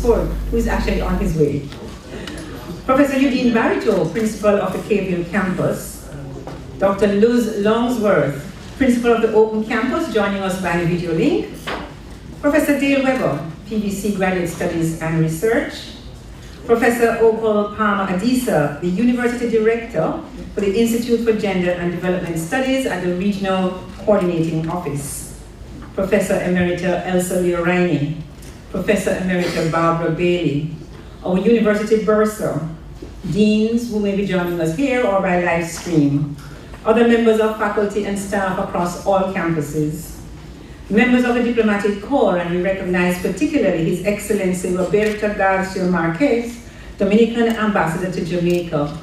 tour, who is actually on his way. Professor Eugene Barito, principal of the Cave Hill campus. Dr. Luz Longsworth, principal of the Open Campus, joining us by video link. Professor Dale Weber, PVC Graduate Studies and Research. Professor Opal Palmer Adisa, the University Director for the Institute for Gender and Development Studies at the Regional Coordinating Office. Professor Emerita Elsa Leoraini, Professor Emerita Barbara Bailey, our University Bursar, deans who may be joining us here or by live stream, other members of faculty and staff across all campuses, members of the Diplomatic Corps, and we recognize particularly His Excellency Roberto Garcia Marquez, Dominican Ambassador to Jamaica.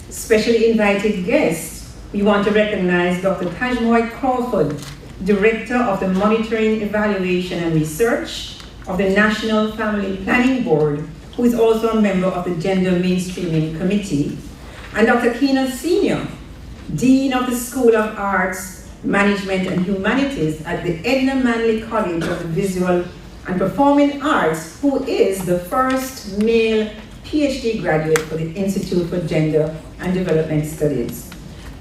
Specially invited guests, we want to recognize Dr. Tajmoy Crawford, Director of the Monitoring, Evaluation and Research of the National Family Planning Board, who is also a member of the Gender Mainstreaming Committee, and Dr. Keena Senior, Dean of the School of Arts, Management and Humanities at the Edna Manley College of the Visual and Performing Arts, who is the first male PhD graduate for the Institute for Gender and Development Studies.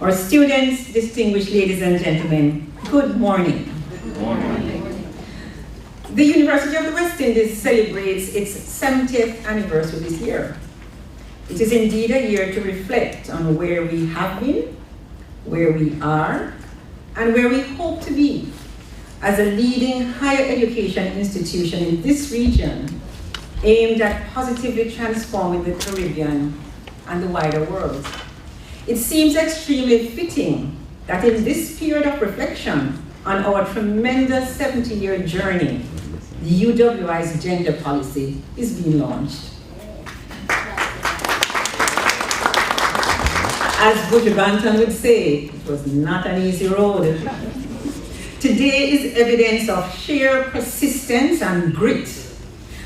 Our students, distinguished ladies and gentlemen, good morning. Good morning. The University of the West Indies celebrates its 70th anniversary this year. It is indeed a year to reflect on where we have been, where we are, and where we hope to be as a leading higher education institution in this region, aimed at positively transforming the Caribbean and the wider world. It seems extremely fitting that in this period of reflection on our tremendous 70-year journey, the UWI's gender policy is being launched. As Butcher Banton would say, it was not an easy road. Today is evidence of sheer persistence and grit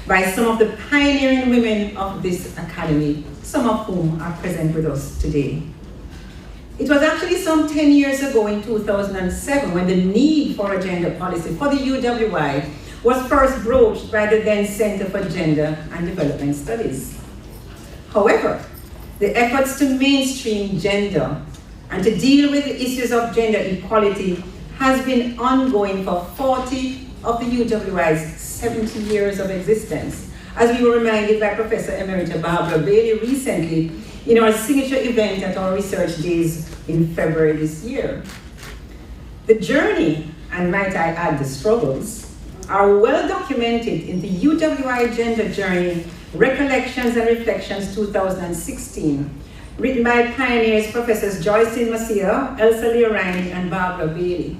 by some of the pioneering women of this academy, some of whom are present with us today. It was actually some 10 years ago in 2007 when the need for a gender policy for the UWI was first broached by the then Center for Gender and Development Studies. However, the efforts to mainstream gender and to deal with the issues of gender equality has been ongoing for 40 of the UWI's 70 years of existence, as we were reminded by Professor Emerita Barbara Bailey recently in our signature event at our research days in February this year. The journey, and might I add the struggles, are well documented in the UWI Gender Journey Recollections and Reflections 2016, written by pioneers Professors Joycelyn Macia, Elsa Leoraini, and Barbara Bailey.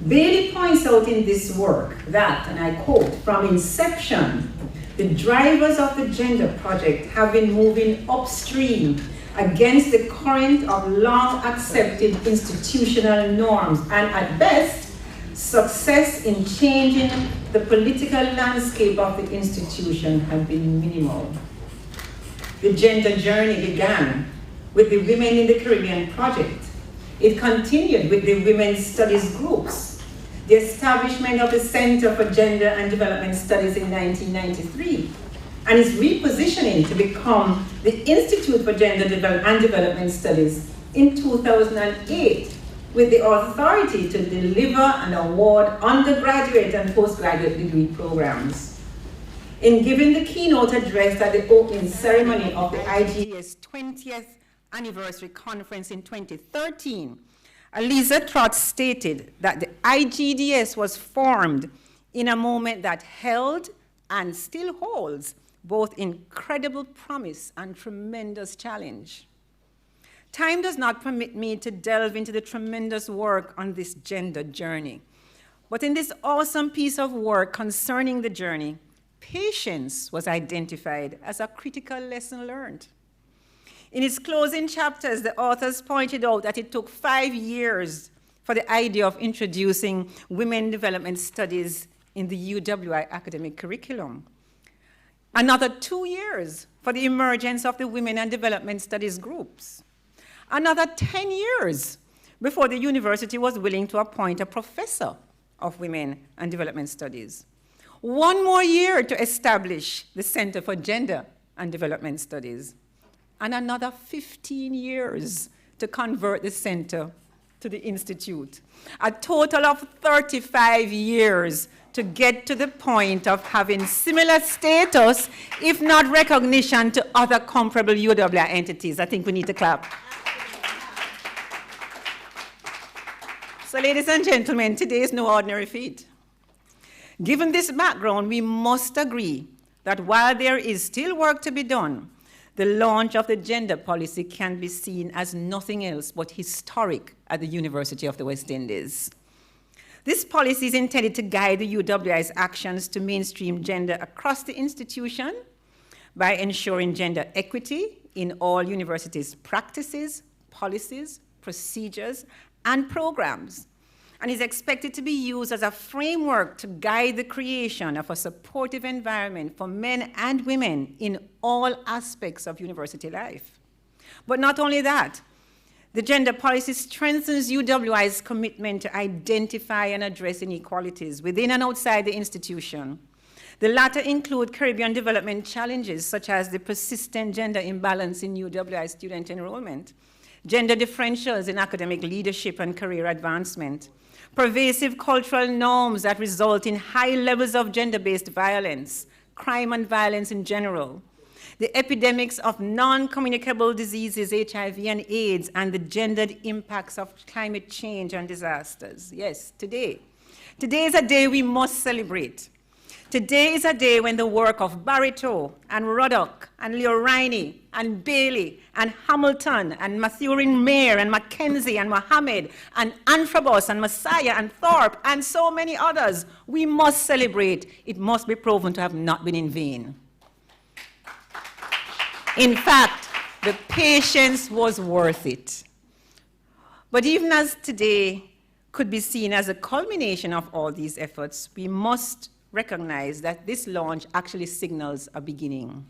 Bailey points out in this work that, and I quote, from inception, the drivers of the gender project have been moving upstream against the current of long accepted institutional norms, and at best, success in changing the political landscape of the institution has been minimal. The gender journey began with the Women in the Caribbean project. It continued with the Women's Studies groups, the establishment of the Center for Gender and Development Studies in 1993, and its repositioning to become the Institute for Gender and Development Studies in 2008, with the authority to deliver and award undergraduate and postgraduate degree programs. In giving the keynote address at the opening ceremony of the IGDS 20th anniversary conference in 2013, Eliza Trott stated that the IGDS was formed in a moment that held and still holds both incredible promise and tremendous challenge. Time does not permit me to delve into the tremendous work on this gender journey. But in this awesome piece of work concerning the journey, patience was identified as a critical lesson learned. In its closing chapters, the authors pointed out that it took 5 years for the idea of introducing women development studies in the UWI academic curriculum. Another 2 years for the emergence of the Women and Development Studies groups. Another 10 years before the university was willing to appoint a professor of Women and Development Studies. 1 more year to establish the Center for Gender and Development Studies, and another 15 years to convert the center to the institute. A total of 35 years to get to the point of having similar status, if not recognition, to other comparable UWI entities. I think we need to clap. So, ladies and gentlemen, today is no ordinary feat. Given this background, we must agree that while there is still work to be done, the launch of the gender policy can be seen as nothing else but historic at the University of the West Indies. This policy is intended to guide the UWI's actions to mainstream gender across the institution by ensuring gender equity in all universities' practices, policies, procedures, and programs, and is expected to be used as a framework to guide the creation of a supportive environment for men and women in all aspects of university life. But not only that, the gender policy strengthens UWI's commitment to identify and address inequalities within and outside the institution. The latter include Caribbean development challenges such as the persistent gender imbalance in UWI student enrollment, gender differentials in academic leadership and career advancement, pervasive cultural norms that result in high levels of gender-based violence, crime and violence in general, the epidemics of non-communicable diseases, HIV and AIDS, and the gendered impacts of climate change and disasters. Yes, today. Today is a day we must celebrate. Today is a day when the work of Barito and Ruddock and Leorini and Bailey and Hamilton and Mathurin Mayer and Mackenzie and Mohammed and Antrobus and Messiah and Thorpe and so many others, we must celebrate. It must be proven to have not been in vain. In fact, the patience was worth it. But even as today could be seen as a culmination of all these efforts, we must recognize that this launch actually signals a beginning.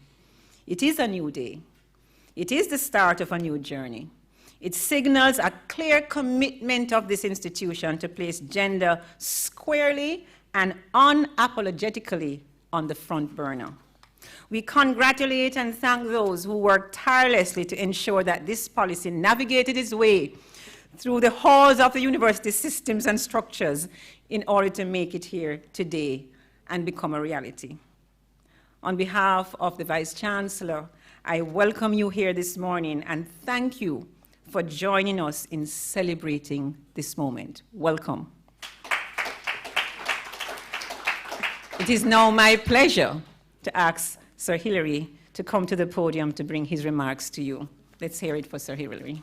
It is a new day. It is the start of a new journey. It signals a clear commitment of this institution to place gender squarely and unapologetically on the front burner. We congratulate and thank those who worked tirelessly to ensure that this policy navigated its way through the halls of the university systems and structures in order to make it here today and become a reality. On behalf of the Vice Chancellor, I welcome you here this morning and thank you for joining us in celebrating this moment. Welcome. It is now my pleasure to ask Sir Hilary to come to the podium to bring his remarks to you. Let's hear it for Sir Hilary.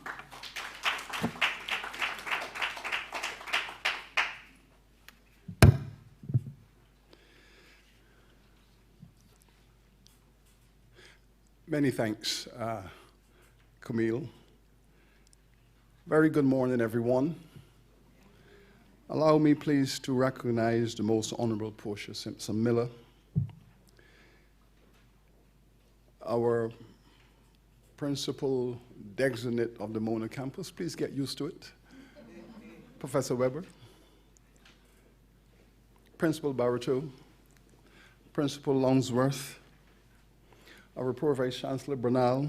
Many thanks, Camille. Very good morning, everyone. Allow me, please, to recognize the Most Honorable Portia Simpson Miller, our principal designate of the Mona campus. Please get used to it. Professor Weber, Principal Barito, Principal Longsworth, our Pro Vice Chancellor Bernal,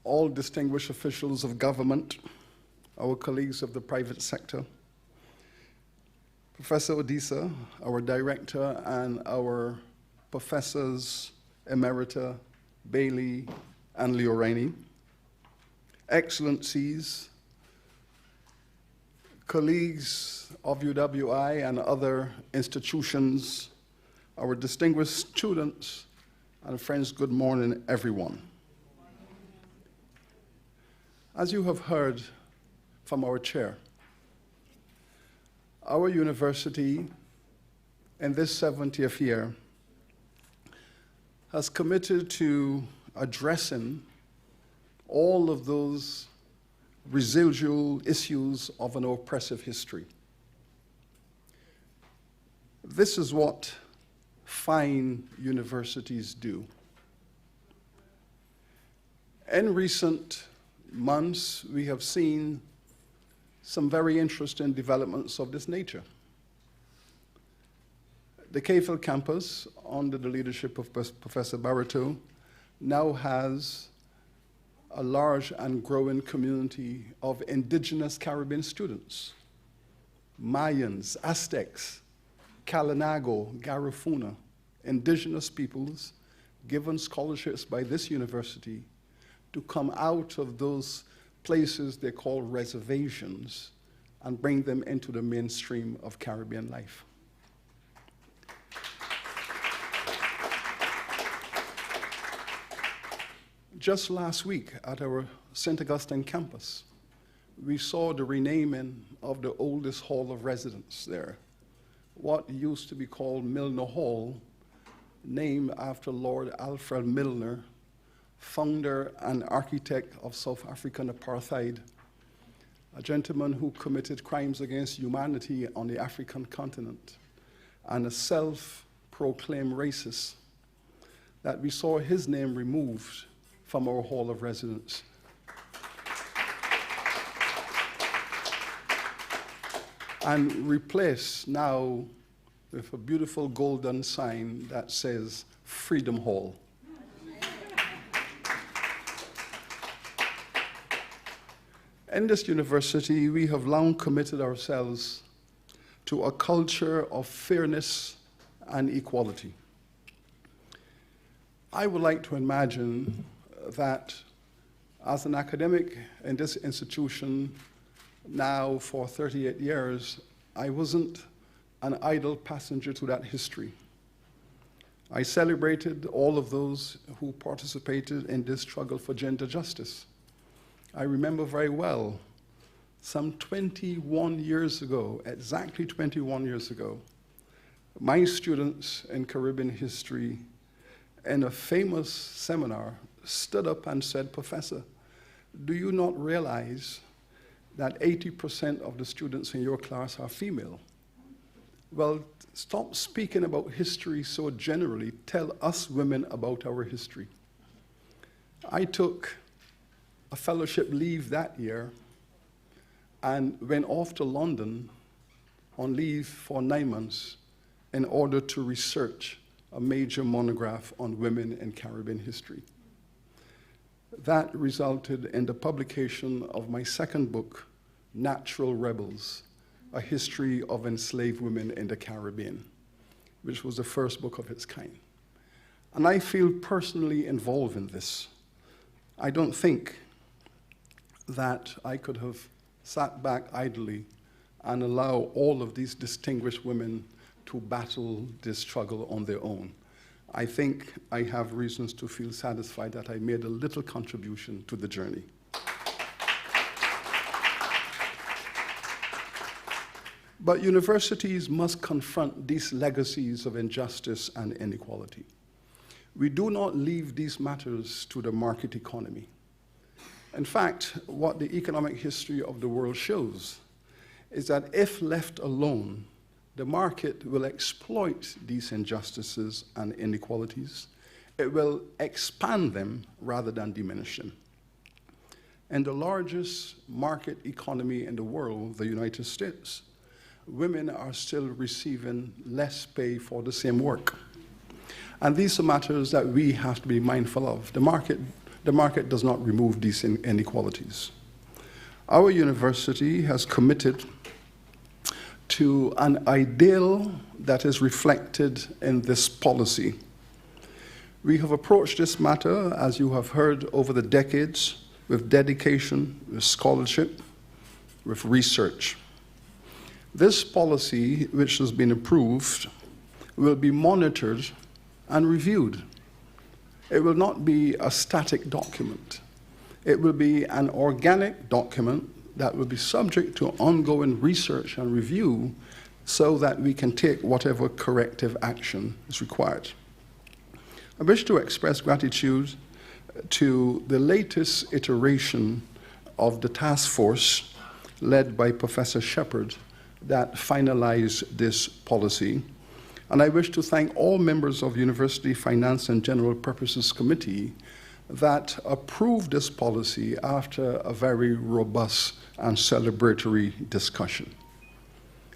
all distinguished officials of government, our colleagues of the private sector, Professor Odisa, our director, and our professors emerita, Bailey and Leorini, excellencies, colleagues of UWI and other institutions, our distinguished students and friends, good morning, everyone. As you have heard from our chair, our university in this 70th year has committed to addressing all of those residual issues of an oppressive history. This is what fine universities do. In recent months, we have seen some very interesting developments of this nature. The Cayfield campus, under the leadership of Professor Barreto, now has a large and growing community of indigenous Caribbean students, Mayans, Aztecs, Kalinago, Garifuna, indigenous peoples given scholarships by this university to come out of those places they call reservations and bring them into the mainstream of Caribbean life. Just last week at our St. Augustine campus, we saw the renaming of the oldest hall of residence there, what used to be called Milner Hall, named after Lord Alfred Milner, founder and architect of South African apartheid, a gentleman who committed crimes against humanity on the African continent, and a self-proclaimed racist, that we saw his name removed from our hall of residence. And replaced now with a beautiful golden sign that says Freedom Hall. In this university, we have long committed ourselves to a culture of fairness and equality. I would like to imagine that as an academic in this institution now for 38 years, I wasn't an idle passenger to that history. I celebrated all of those who participated in this struggle for gender justice. I remember very well, some 21 years ago, exactly 21 years ago, my students in Caribbean history in a famous seminar stood up and said, "Professor, do you not realize that 80% of the students in your class are female? Well, stop speaking about history so generally. Tell us women about our history." I took a fellowship leave that year and went off to London on leave for 9 months in order to research a major monograph on women in Caribbean history. That resulted in the publication of my second book, Natural Rebels, A History of Enslaved Women in the Caribbean, which was the first book of its kind. And I feel personally involved in this. I don't think that I could have sat back idly and allow all of these distinguished women to battle this struggle on their own. I think I have reasons to feel satisfied that I made a little contribution to the journey. But universities must confront these legacies of injustice and inequality. We do not leave these matters to the market economy. In fact, what the economic history of the world shows is that if left alone, the market will exploit these injustices and inequalities. It will expand them rather than diminish them. In the largest market economy in the world, the United States, women are still receiving less pay for the same work. And these are matters that we have to be mindful of. The market does not remove these inequalities. Our university has committed to an ideal that is reflected in this policy. We have approached this matter, as you have heard, over the decades, with dedication, with scholarship, with research. This policy, which has been approved, will be monitored and reviewed. It will not be a static document. It will be an organic document that will be subject to ongoing research and review so that we can take whatever corrective action is required. I wish to express gratitude to the latest iteration of the task force led by Professor Shepherd that finalized this policy. And I wish to thank all members of University Finance and General Purposes Committee that approved this policy after a very robust and celebratory discussion.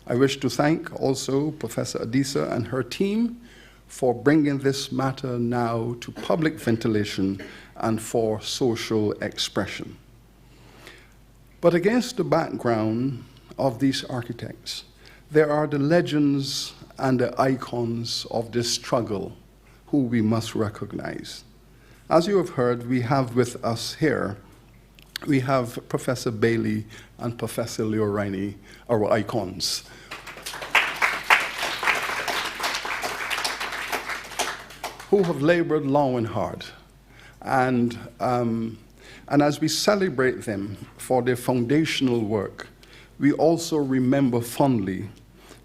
I wish to thank also Professor Adisa and her team for bringing this matter now to public ventilation and for social expression. But against the background of these architects, there are the legends and the icons of this struggle who we must recognize. As you have heard, we have with us here, we have Professor Bailey and Professor Leorini, our icons. Who have labored long and hard. And as we celebrate them for their foundational work, we also remember fondly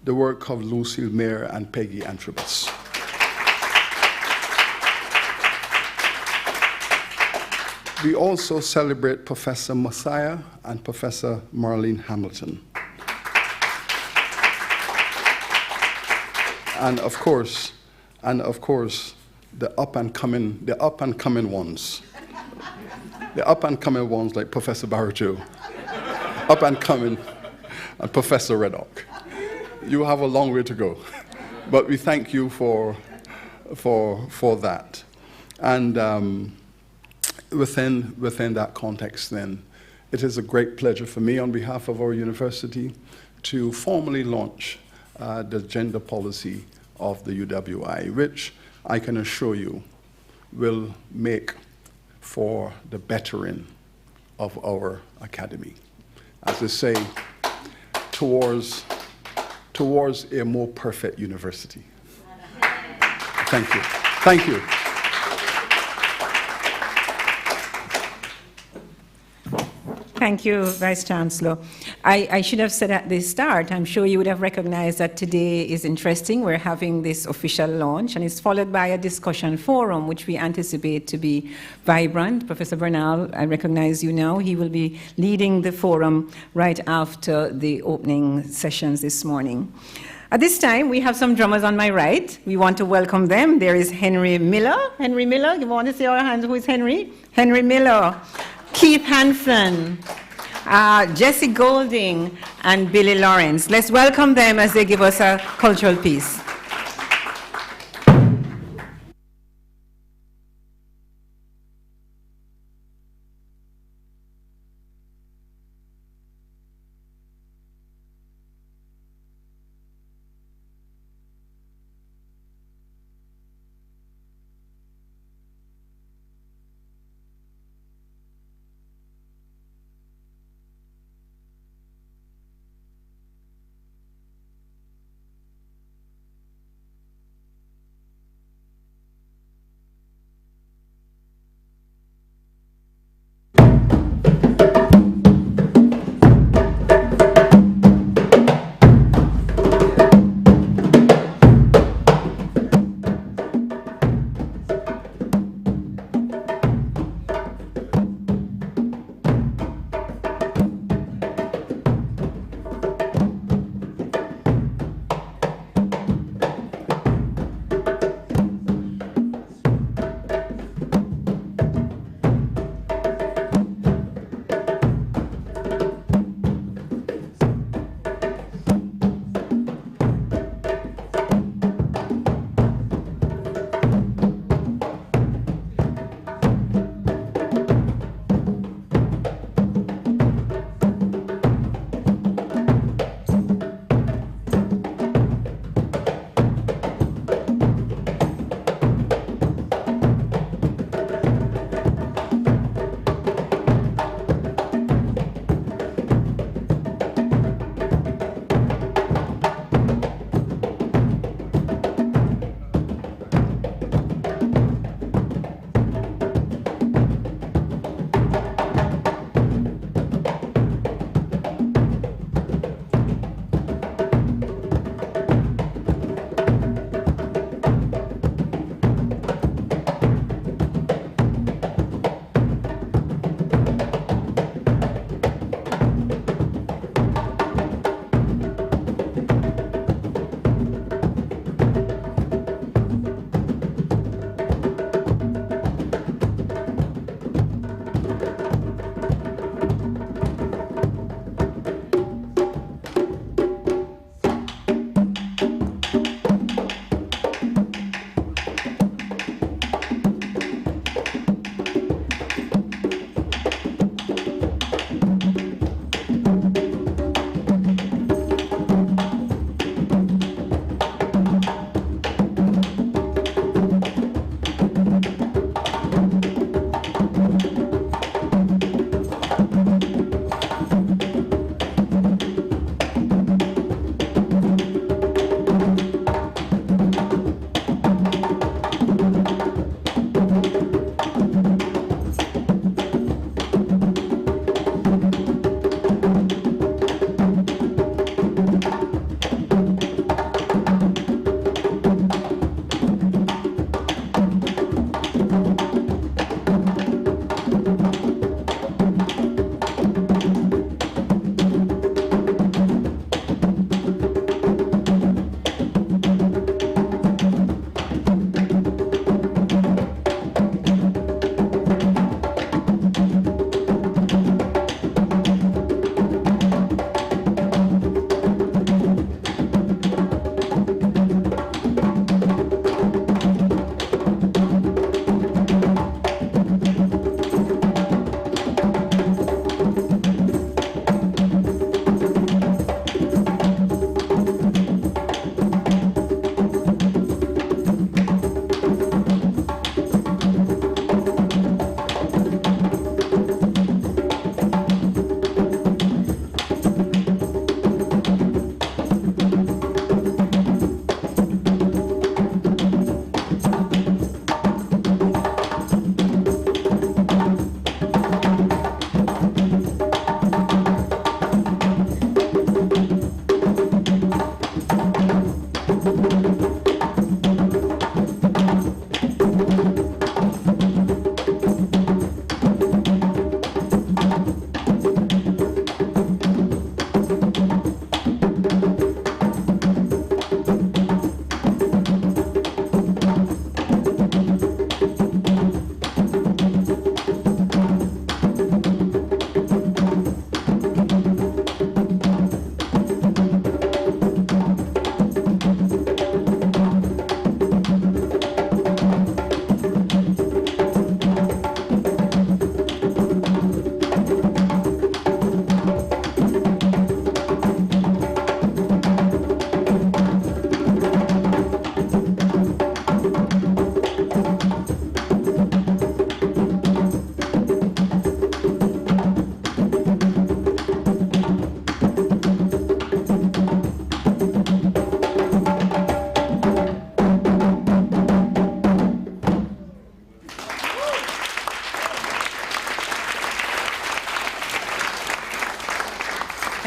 the work of Lucille Mayer and Peggy Antrobus. We also celebrate Professor Messiah and Professor Marlene Hamilton. And of course, the up and coming ones. The up and coming ones like Professor Barajo, up and coming, and Professor Reddock. You have a long way to go, but we thank you for that. And within that context, then, it is a great pleasure for me, on behalf of our university, to formally launch the gender policy of the UWI, which I can assure you will make for the bettering of our academy. As they say, towards a more perfect university. Thank you. Thank you. Thank you, Vice Chancellor. I should have said at the start, I'm sure you would have recognized that today is interesting. We're having this official launch, and it's followed by a discussion forum, which we anticipate to be vibrant. Professor Bernal, I recognize you now. He will be leading the forum right after the opening sessions this morning. At this time, we have some drummers on my right. We want to welcome them. There is Henry Miller. Henry Miller, you want to see our hands? Who is Henry? Henry Miller. Keith Hansen, Jesse Golding, and Billy Lawrence. Let's welcome them as they give us a cultural piece.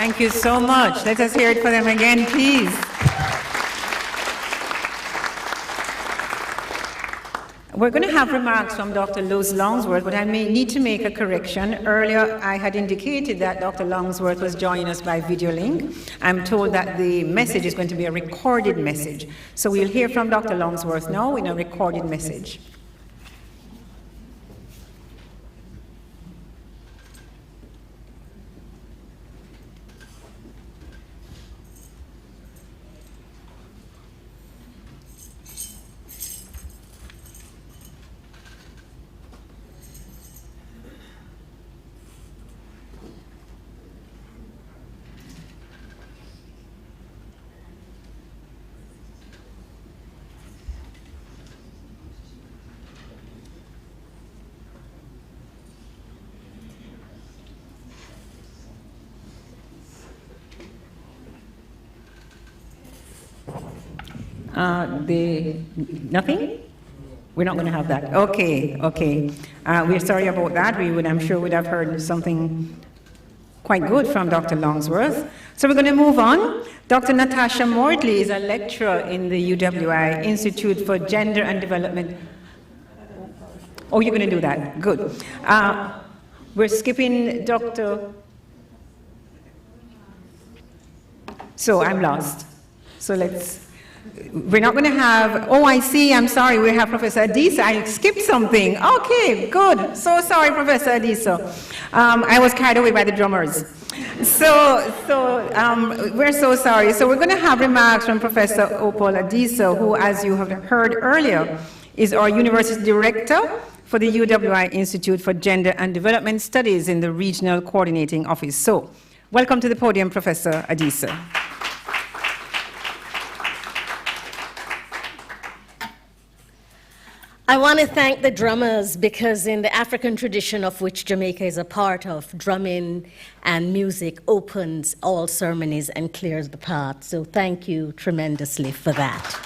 Thank you so much. Let us hear it for them again, please. We're going to have remarks from Dr. Luz Longsworth, but I may need to make a correction. Earlier, I had indicated that Dr. Longsworth was joining us by video link. I'm told that the message is going to be a recorded message. So we'll hear from Dr. Longsworth now in a recorded message. Nothing? We're not going to have that. Okay. We're sorry about that. I'm sure would have heard something quite good from Dr. Longsworth. So we're going to move on. Dr. Natasha Mortley is a lecturer in the UWI Institute for Gender and Development. Oh, you're going to do that. Good. We're skipping Dr. So I'm lost. So we're not going to have, oh, I see, I'm sorry, we have Professor Adisa. I skipped something. Okay, good. So sorry, Professor Adisa. I was carried away by the drummers. We're so sorry. So we're going to have remarks from Professor Opal Adisa, who, as you have heard earlier, is our university director for the UWI Institute for Gender and Development Studies in the Regional Coordinating Office. So welcome to the podium, Professor Adisa. I want to thank the drummers because in the African tradition of which Jamaica is a part of, drumming and music opens all ceremonies and clears the path. So thank you tremendously for that.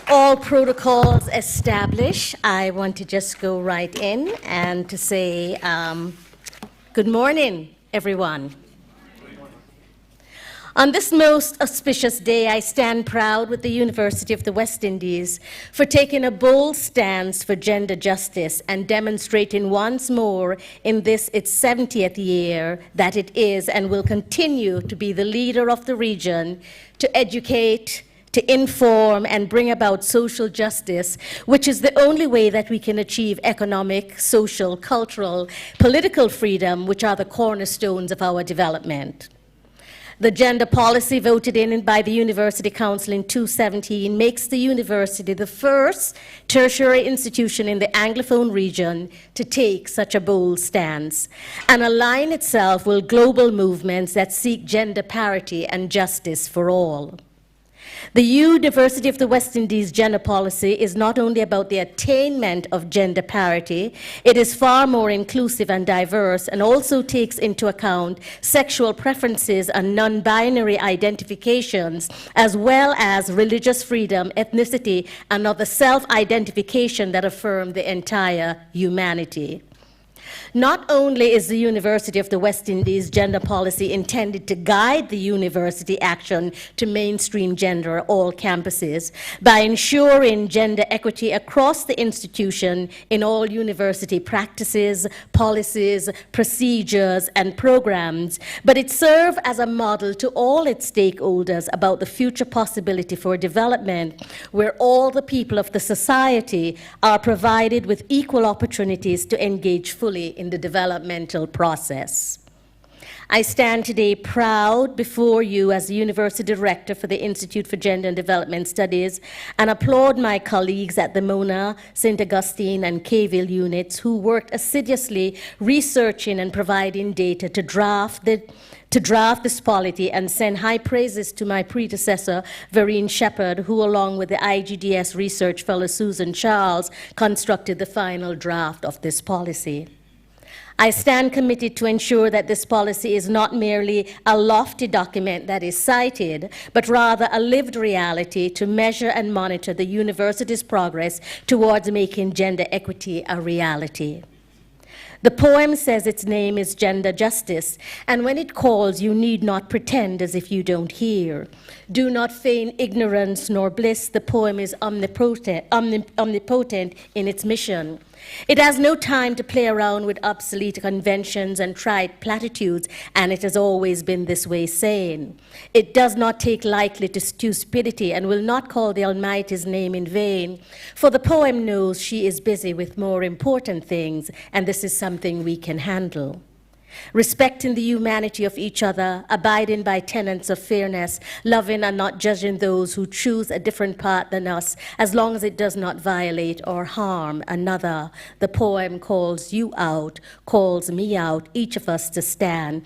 All protocols established, I want to just go right in and to say good morning, everyone. On this most auspicious day, I stand proud with the University of the West Indies for taking a bold stance for gender justice and demonstrating once more in this its 70th year that it is and will continue to be the leader of the region to educate, to inform and bring about social justice, which is the only way that we can achieve economic, social, cultural, political freedom, which are the cornerstones of our development. The gender policy voted in by the University Council in 2017 makes the university the first tertiary institution in the Anglophone region to take such a bold stance and align itself with global movements that seek gender parity and justice for all. The University of the West Indies gender policy is not only about the attainment of gender parity, it is far more inclusive and diverse and also takes into account sexual preferences and non-binary identifications, as well as religious freedom, ethnicity, and other self-identification that affirm the entire humanity. Not only is the University of the West Indies gender policy intended to guide the university action to mainstream gender at all campuses by ensuring gender equity across the institution in all university practices, policies, procedures, and programs, but it serves as a model to all its stakeholders about the future possibility for development where all the people of the society are provided with equal opportunities to engage fully in the developmental process. I stand today proud before you as the University Director for the Institute for Gender and Development Studies and applaud my colleagues at the Mona, St. Augustine, and Caville units who worked assiduously researching and providing data to draft this policy, and send high praises to my predecessor, Vereen Shepherd, who along with the IGDS research fellow Susan Charles constructed the final draft of this policy. I stand committed to ensure that this policy is not merely a lofty document that is cited, but rather a lived reality to measure and monitor the university's progress towards making gender equity a reality. The poem says its name is Gender Justice, and when it calls, you need not pretend as if you don't hear. Do not feign ignorance nor bliss. The poem is omnipotent in its mission. It has no time to play around with obsolete conventions and trite platitudes, and it has always been this way saying. It does not take lightly to stupidity and will not call the Almighty's name in vain, for the poem knows she is busy with more important things, and this is something we can handle. Respecting the humanity of each other, abiding by tenets of fairness, loving and not judging those who choose a different path than us, as long as it does not violate or harm another. The poem calls you out, calls me out, each of us to stand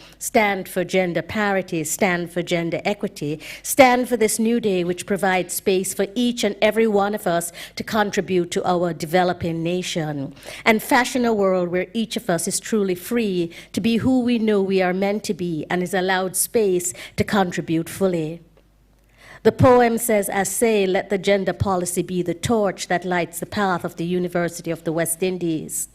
for gender parity, stand for gender equity, stand for this new day which provides space for each and every one of us to contribute to our developing nation, and fashion a world where each of us is truly free to be who we know we are meant to be and is allowed space to contribute fully. The poem says, as say, let the gender policy be the torch that lights the path of the University of the West Indies.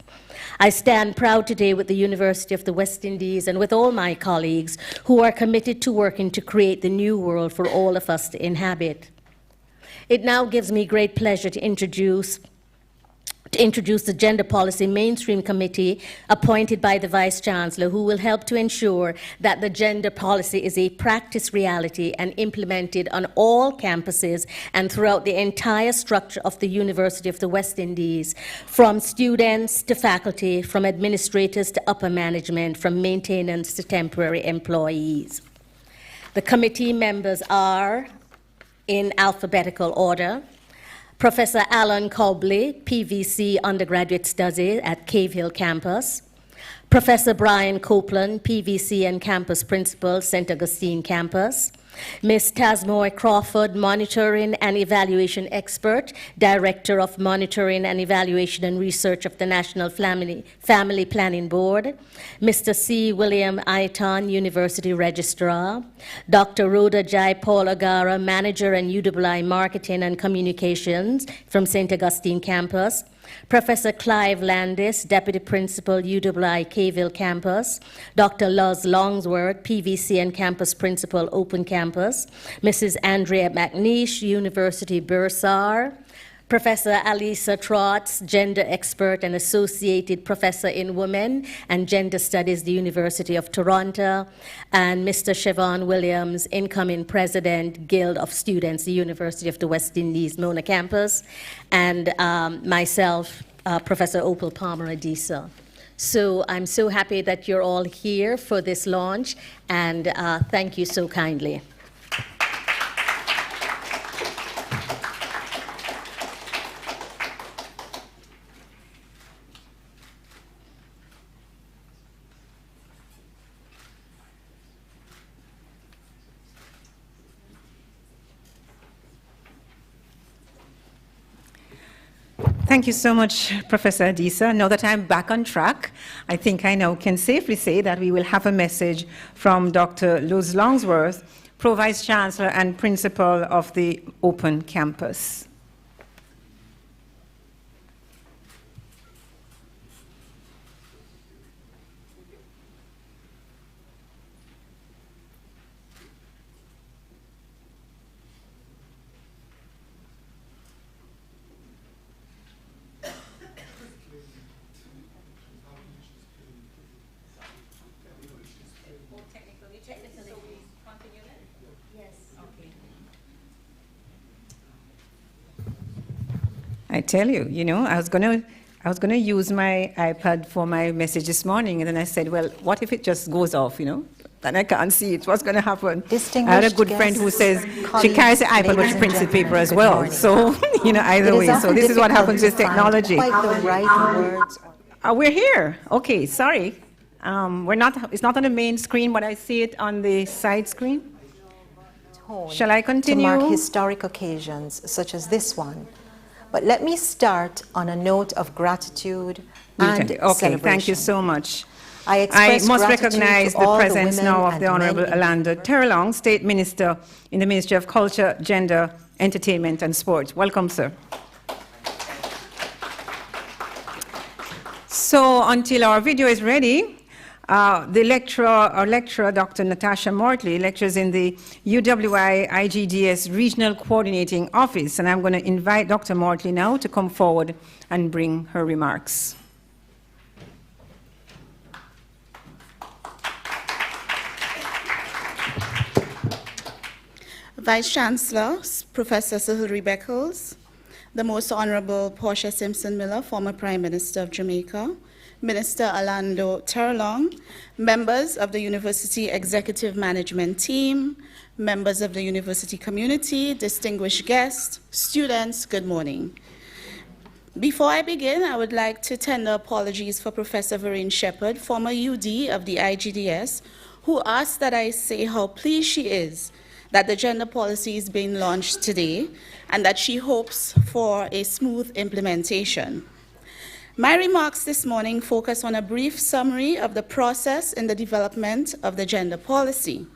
I stand proud today with the University of the West Indies and with all my colleagues who are committed to working to create the new world for all of us to inhabit. It now gives me great pleasure to introduce the Gender Policy Mainstream Committee appointed by the Vice Chancellor, who will help to ensure that the gender policy is a practice reality and implemented on all campuses and throughout the entire structure of the University of the West Indies, from students to faculty, from administrators to upper management, from maintenance to temporary employees. The committee members are, in alphabetical order, Professor Alan Cobley, PVC Undergraduate Studies at Cave Hill Campus. Professor Brian Copeland, PVC and Campus Principal, St. Augustine Campus. Ms. Tasmoy Crawford, Monitoring and Evaluation Expert, Director of Monitoring and Evaluation and Research of the National Family Planning Board. Mr. C. William Aiton, University Registrar. Dr. Rhoda Jai Paulagara, Manager and UWI Marketing and Communications from St. Augustine Campus. Professor Clive Landis, Deputy Principal, UWI Caville Campus. Dr. Luz Longsworth, PVC and Campus Principal, Open Campus. Mrs. Andrea McNeish, University Bursar. Professor Alisa Trotz, Gender Expert and Associated Professor in Women and Gender Studies, the University of Toronto. And Mr. Siobhan Williams, Incoming President, Guild of Students, the University of the West Indies, Mona Campus. And myself, Professor Opal Palmer Adisa. So I'm so happy that you're all here for this launch, and thank you so kindly. Thank you so much, Professor Adisa. Now that I'm back on track, I think I now can safely say that we will have a message from Dr. Luz Longsworth, Pro-Vice Chancellor and Principal of the Open Campus. I tell you, you know, I was gonna use my iPad for my message this morning, and then I said, well, what if it just goes off, you know? Then I can't see it. What's going to happen? I had a good friend who says she carries the iPad, but she prints the paper as well. So, you know, either way. So this is what happens with technology. Quite the right words. We're here. Okay, sorry. It's not on the main screen, but I see it on the side screen. Shall I continue? To mark historic occasions such as this one. But let me start on a note of gratitude and celebration. Thank you so much. I must recognize the presence now of the Honorable Alanda Terlong, State Minister in the Ministry of Culture, Gender, Entertainment and Sport. Welcome, sir. So until our video is ready, the lecturer, Dr. Natasha Mortley, lectures in the UWI IGDS Regional Coordinating Office, and I'm going to invite Dr. Mortley now to come forward and bring her remarks. Vice Chancellor, Professor Hilary Beckles, the Most Honorable Portia Simpson-Miller, former Prime Minister of Jamaica, Minister Alanda Terlong, members of the University Executive Management Team, members of the university community, distinguished guests, students, good morning. Before I begin, I would like to tender apologies for Professor Vereen Shepherd, former UD of the IGDS, who asked that I say how pleased she is that the gender policy is being launched today and that she hopes for a smooth implementation. My remarks this morning focus on a brief summary of the process in the development of the gender policy.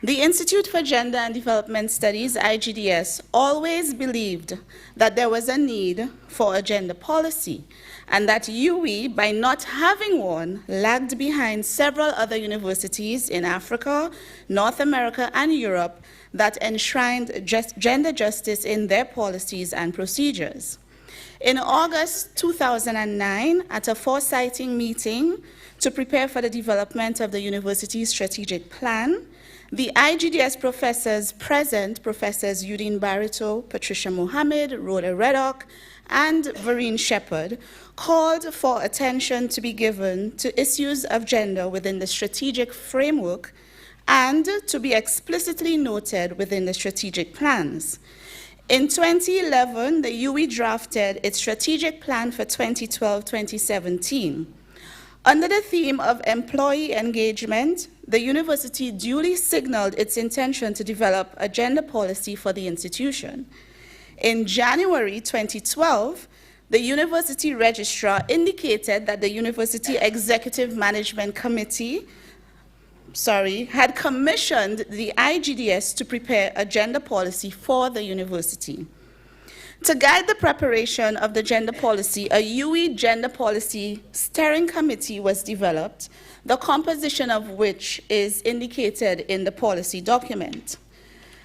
The Institute for Gender and Development Studies, IGDS, always believed that there was a need for a gender policy and that UWI, by not having one, lagged behind several other universities in Africa, North America, and Europe that enshrined gender justice in their policies and procedures. In August 2009, at a foresighting meeting to prepare for the development of the university's strategic plan, the IGDS professors present, Professors Udine Barito, Patricia Mohammed, Rhoda Reddock, and Vereen Shepherd, called for attention to be given to issues of gender within the strategic framework and to be explicitly noted within the strategic plans. In 2011, the UWI drafted its strategic plan for 2012-2017. Under the theme of employee engagement, the university duly signaled its intention to develop a gender policy for the institution. In January 2012, the university registrar indicated that the University Executive Management Committee had commissioned the IGDS to prepare a gender policy for the university. To guide the preparation of the gender policy, a UWI Gender Policy Steering Committee was developed, the composition of which is indicated in the policy document.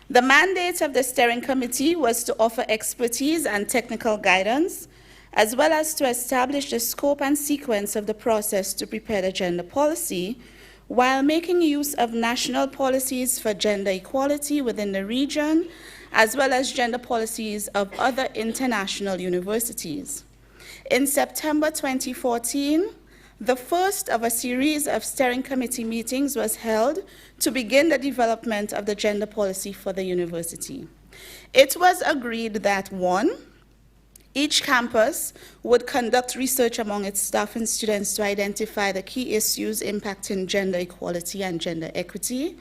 The mandate of the steering committee was to offer expertise and technical guidance, as well as to establish the scope and sequence of the process to prepare the gender policy, while making use of national policies for gender equality within the region, as well as gender policies of other international universities. In September 2014, the first of a series of steering committee meetings was held to begin the development of the gender policy for the university. It was agreed that 1, each campus would conduct research among its staff and students to identify the key issues impacting gender equality and gender equity.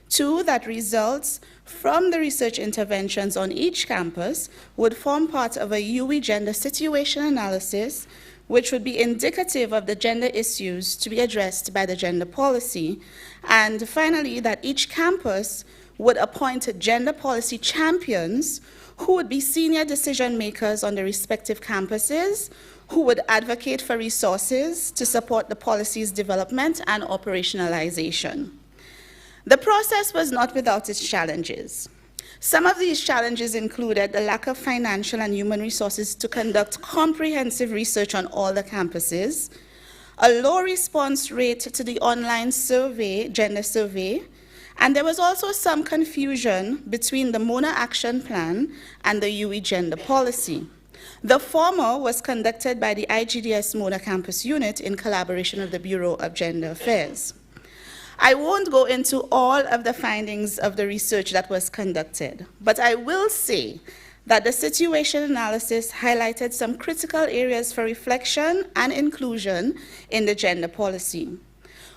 2, that results from the research interventions on each campus would form part of a UWI gender situation analysis, which would be indicative of the gender issues to be addressed by the gender policy. And finally, that each campus would appoint gender policy champions who would be senior decision makers on the respective campuses, who would advocate for resources to support the policy's development and operationalization. The process was not without its challenges. Some of these challenges included the lack of financial and human resources to conduct comprehensive research on all the campuses, a low response rate to the online survey, gender survey, and there was also some confusion between the MONA action plan and the UWI gender policy. The former was conducted by the IGDS Mona Campus Unit in collaboration with the Bureau of Gender Affairs. I won't go into all of the findings of the research that was conducted, but I will say that the situation analysis highlighted some critical areas for reflection and inclusion in the gender policy.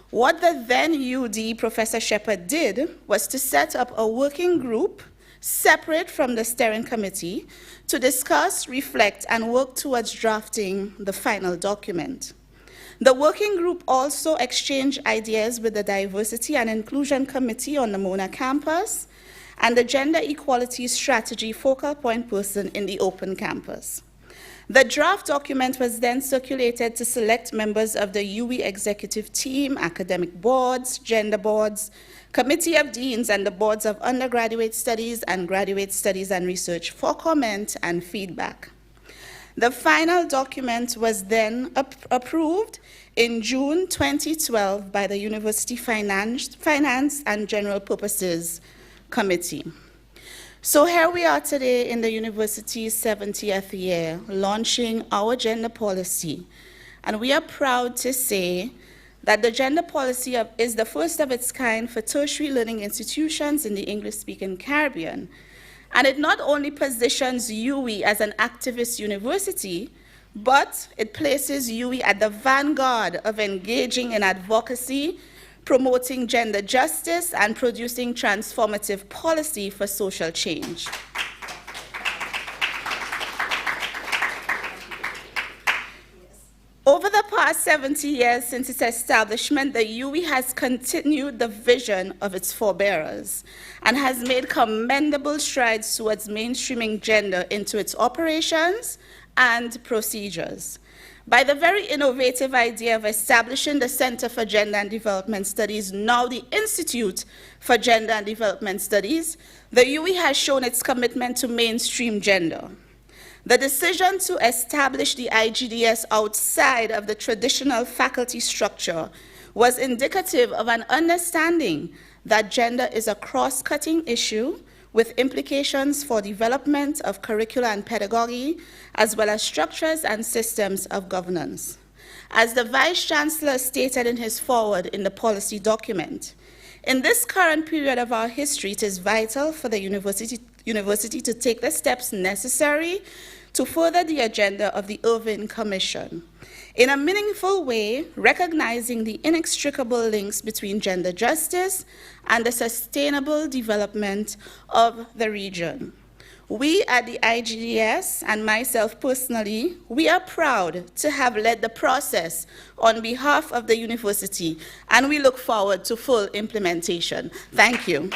What the then UD, Professor Shepherd, did was to set up a working group separate from the steering committee to discuss, reflect, and work towards drafting the final document. The working group also exchanged ideas with the Diversity and Inclusion Committee on the Mona campus and the Gender Equality Strategy focal point person in the Open campus. The draft document was then circulated to select members of the UWI executive team, academic boards, gender boards, committee of deans, and the boards of undergraduate studies and graduate studies and research for comment and feedback. The final document was then approved in June 2012 by the University Finance and General Purposes Committee. So here we are today in the university's 70th year, launching our gender policy. And we are proud to say that the gender policy is the first of its kind for tertiary learning institutions in the English-speaking Caribbean. And it not only positions UWI as an activist university, but it places UWI at the vanguard of engaging in advocacy, promoting gender justice, and producing transformative policy for social change. Over the past 70 years since its establishment, the UWI has continued the vision of its forebearers and has made commendable strides towards mainstreaming gender into its operations and procedures. By the very innovative idea of establishing the Center for Gender and Development Studies, now the Institute for Gender and Development Studies, the UWI has shown its commitment to mainstream gender. The decision to establish the IGDS outside of the traditional faculty structure was indicative of an understanding that gender is a cross-cutting issue with implications for development of curricula and pedagogy, as well as structures and systems of governance. As the Vice-Chancellor stated in his foreword in the policy document, in this current period of our history, it is vital for the university to take the steps necessary to further the agenda of the Irving Commission in a meaningful way, recognizing the inextricable links between gender justice and the sustainable development of the region. We at the IGDS, and myself personally, we are proud to have led the process on behalf of the university, and we look forward to full implementation. Thank you.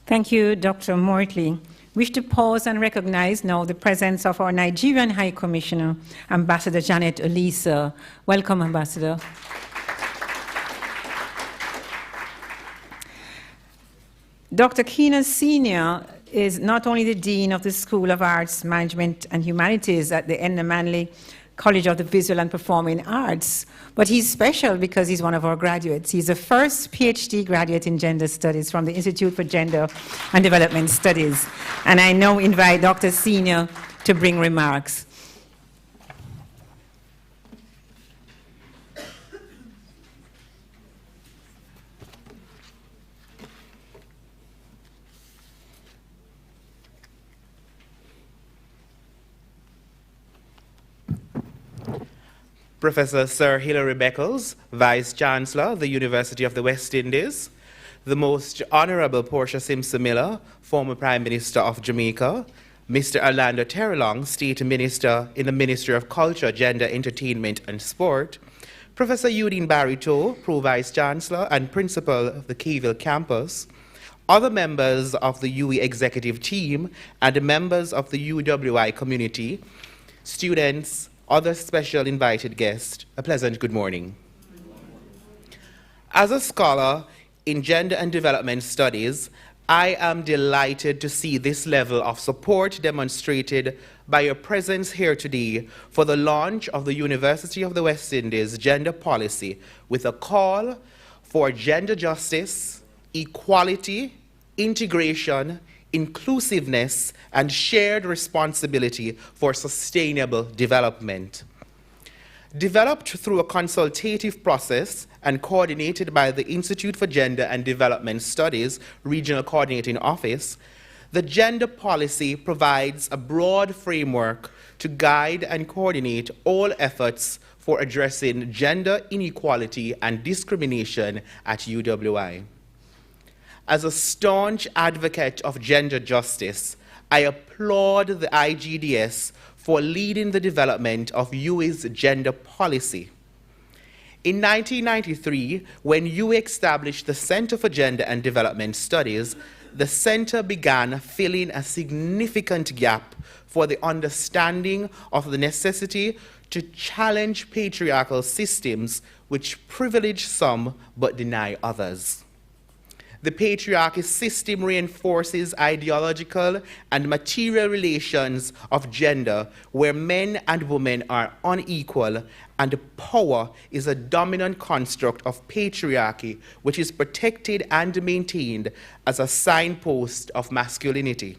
Thank you, Dr. Mortley. Wish to pause and recognize now the presence of our Nigerian High Commissioner, Ambassador Janet Olisa. Welcome, Ambassador. Dr. Keenan Sr. is not only the Dean of the School of Arts, Management and Humanities at the Edna Manley College of the Visual and Performing Arts, but he's special because he's one of our graduates. He's the first PhD graduate in gender studies from the Institute for Gender and Development Studies. And I now invite Dr. Senior to bring remarks. Professor Sir Hilary Beckles, Vice-Chancellor, the University of the West Indies, the Most Honorable Portia Simpson Miller, former Prime Minister of Jamaica, Mr. Orlando Terrelong, State Minister in the Ministry of Culture, Gender, Entertainment and Sport, Professor Eugene Barito, Pro Vice-Chancellor and Principal of the Keyville campus, other members of the UWI executive team, and the members of the UWI community, students, other special invited guests, a pleasant good morning. As a scholar in gender and development studies, I am delighted to see this level of support demonstrated by your presence here today for the launch of the University of the West Indies gender policy with a call for gender justice, equality, integration, inclusiveness, and shared responsibility for sustainable development. Developed through a consultative process and coordinated by the Institute for Gender and Development Studies Regional Coordinating Office, the gender policy provides a broad framework to guide and coordinate all efforts for addressing gender inequality and discrimination at UWI. As a staunch advocate of gender justice, I applaud the IGDS for leading the development of UWI's gender policy. In 1993, when UWI established the Center for Gender and Development Studies, the center began filling a significant gap for the understanding of the necessity to challenge patriarchal systems which privilege some but deny others. The patriarchy system reinforces ideological and material relations of gender where men and women are unequal, and power is a dominant construct of patriarchy which is protected and maintained as a signpost of masculinity.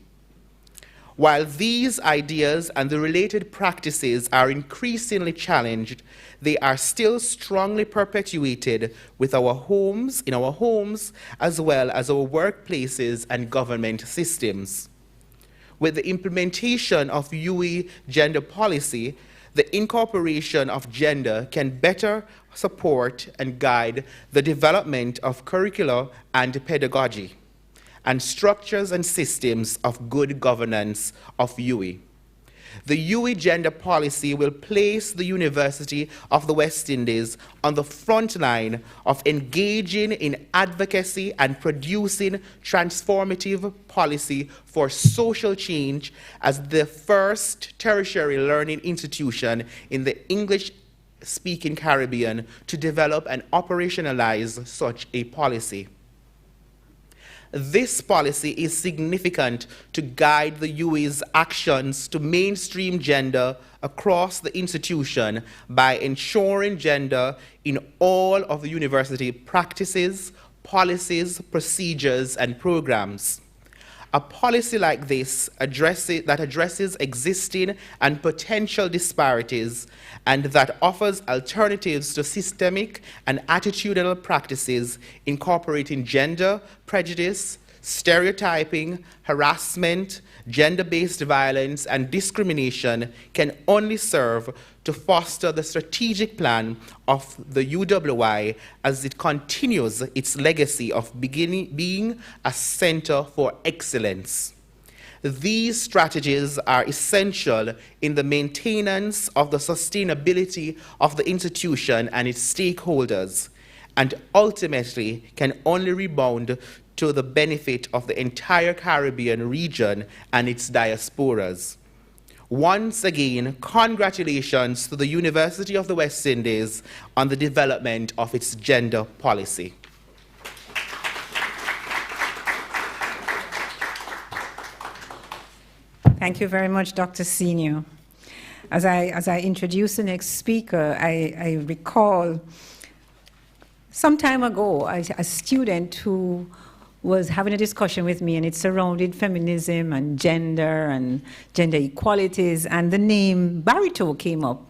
While these ideas and the related practices are increasingly challenged, they are still strongly perpetuated in our homes, as well as our workplaces and government systems. With the implementation of UWI gender policy, the incorporation of gender can better support and guide the development of curricula and pedagogy, and structures and systems of good governance of UWI. The UWI gender policy will place the University of the West Indies on the front line of engaging in advocacy and producing transformative policy for social change as the first tertiary learning institution in the English-speaking Caribbean to develop and operationalize such a policy. This policy is significant to guide the UWI's actions to mainstream gender across the institution by ensuring gender in all of the university practices, policies, procedures, and programs. A policy like this that addresses existing and potential disparities and that offers alternatives to systemic and attitudinal practices incorporating gender, prejudice, stereotyping, harassment, gender-based violence, and discrimination can only serve to foster the strategic plan of the UWI as it continues its legacy of being a center for excellence. These strategies are essential in the maintenance of the sustainability of the institution and its stakeholders, and ultimately can only rebound to the benefit of the entire Caribbean region and its diasporas. Once again, congratulations to the University of the West Indies on the development of its gender policy. Thank you very much, Dr. Senior. As I introduce the next speaker, I recall some time ago, a student who was having a discussion with me, and it surrounded feminism and gender equalities, and the name Barito came up.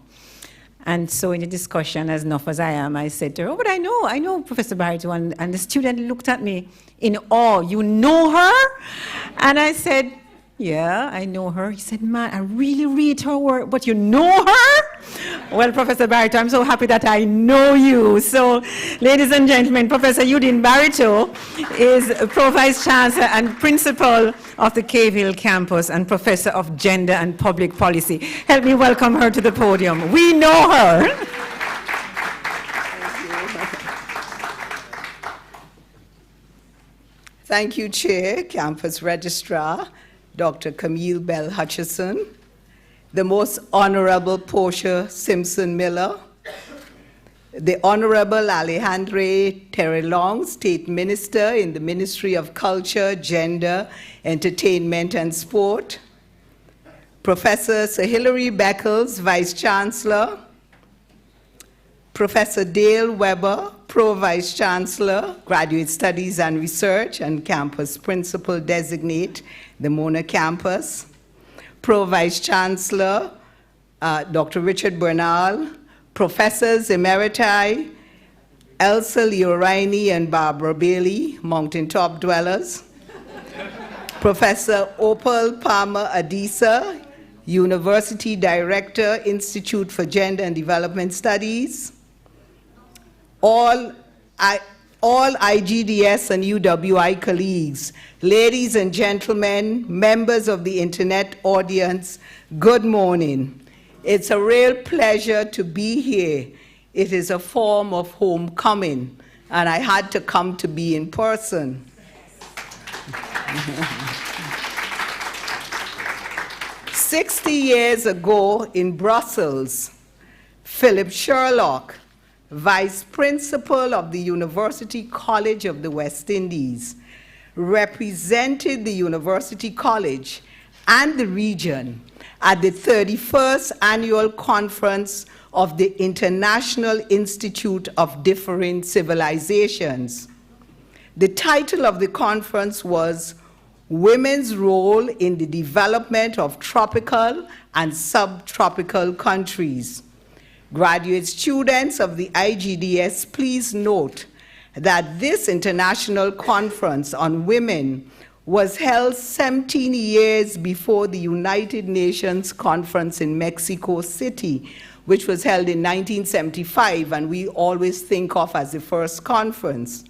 And so in the discussion, as enough as I am, I said to her, "Oh, but I know Professor Barito," and the student looked at me in awe. "You know her?" And I said, "Yeah, I know her." He said, "Man, I really read her work, but you know her?" Well, Professor Barito, I'm so happy that I know you. So, ladies and gentlemen, Professor Udin Barito is Pro-Vice Chancellor and Principal of the Cave Hill campus and Professor of Gender and Public Policy. Help me welcome her to the podium. We know her. Thank you, Chair, Campus Registrar, Dr. Camille Bell Hutchison, the Most Honorable Portia Simpson Miller, the Honorable Alejandre Terrelong, State Minister in the Ministry of Culture, Gender, Entertainment and Sport, Professor Sir Hilary Beckles, Vice Chancellor, Professor Dale Weber, Pro Vice Chancellor, Graduate Studies and Research, and Campus Principal Designate, the Mona Campus. Pro Vice Chancellor, Dr. Richard Bernal, Professors Emeriti, Elsa Leoraini and Barbara Bailey, Mountaintop Dwellers. Professor Opal Palmer Adisa, University Director, Institute for Gender and Development Studies. All IGDS and UWI colleagues, ladies and gentlemen, members of the internet audience, good morning. It's a real pleasure to be here. It is a form of homecoming, and I had to come to be in person. 60 years ago in Brussels, Philip Sherlock, Vice Principal of the University College of the West Indies, represented the University College and the region at the 31st Annual Conference of the International Institute of Different Civilizations. The title of the conference was Women's Role in the Development of Tropical and Subtropical Countries. Graduate students of the IGDS, please note that this international conference on women was held 17 years before the United Nations Conference in Mexico City, which was held in 1975, and we always think of as the first conference.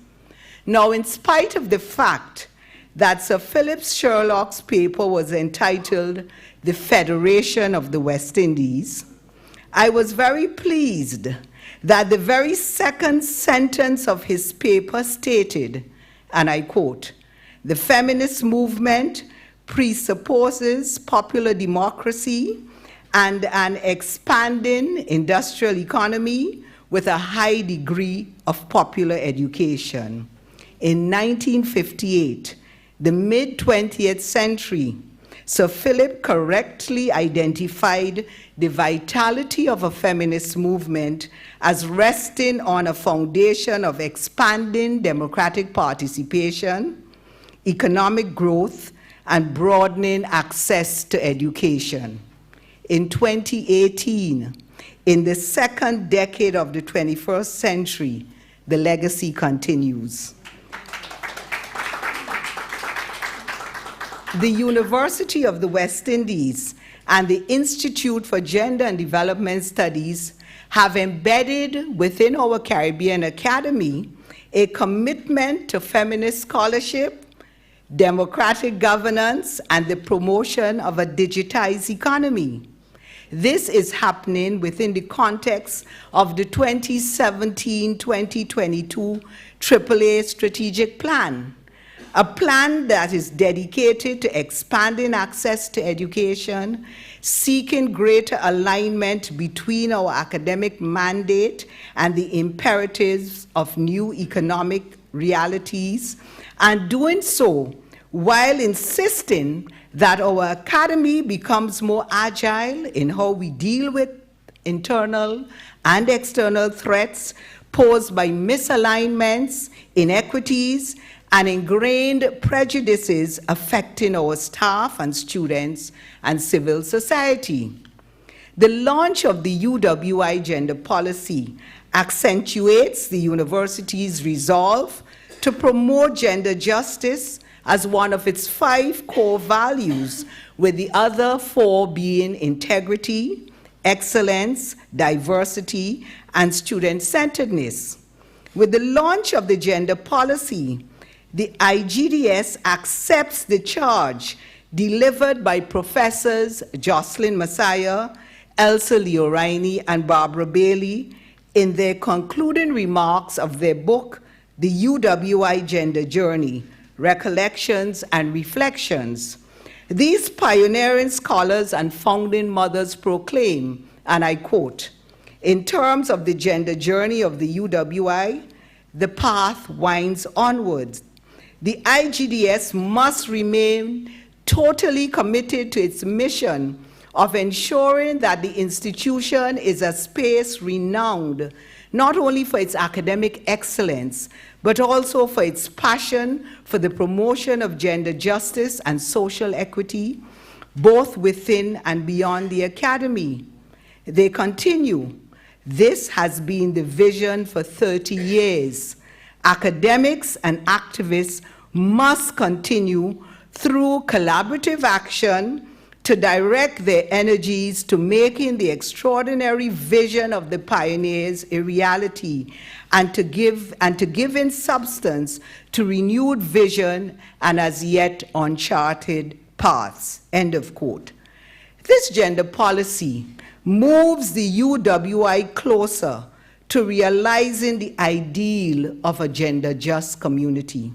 Now, in spite of the fact that Sir Philip Sherlock's paper was entitled The Federation of the West Indies, I was very pleased that the very second sentence of his paper stated, and I quote, "The feminist movement presupposes popular democracy and an expanding industrial economy with a high degree of popular education." In 1958, the mid-20th century, Sir Philip correctly identified the vitality of a feminist movement as resting on a foundation of expanding democratic participation, economic growth, and broadening access to education. In 2018, in the second decade of the 21st century, the legacy continues. The University of the West Indies and the Institute for Gender and Development Studies have embedded within our Caribbean Academy a commitment to feminist scholarship, democratic governance, and the promotion of a digitized economy. This is happening within the context of the 2017-2022 AAA Strategic Plan, a plan that is dedicated to expanding access to education, seeking greater alignment between our academic mandate and the imperatives of new economic realities, and doing so while insisting that our academy becomes more agile in how we deal with internal and external threats posed by misalignments, inequities, and ingrained prejudices affecting our staff and students and civil society. The launch of the UWI gender policy accentuates the university's resolve to promote gender justice as one of its 5 core values, with the other 4 being integrity, excellence, diversity, and student-centeredness. With the launch of the gender policy, the IGDS accepts the charge delivered by Professors Jocelyn Messiah, Elsa Leoraini, and Barbara Bailey in their concluding remarks of their book, The UWI Gender Journey, Recollections and Reflections. These pioneering scholars and founding mothers proclaim, and I quote, "In terms of the gender journey of the UWI, the path winds onwards. The IGDS must remain totally committed to its mission of ensuring that the institution is a space renowned not only for its academic excellence, but also for its passion for the promotion of gender justice and social equity, both within and beyond the academy. They continue, "This has been the vision for 30 years. Academics and activists must continue through collaborative action to direct their energies to making the extraordinary vision of the pioneers a reality, and to give in substance to renewed vision and as yet uncharted paths." End of quote. This gender policy moves the UWI closer to realizing the ideal of a gender-just community.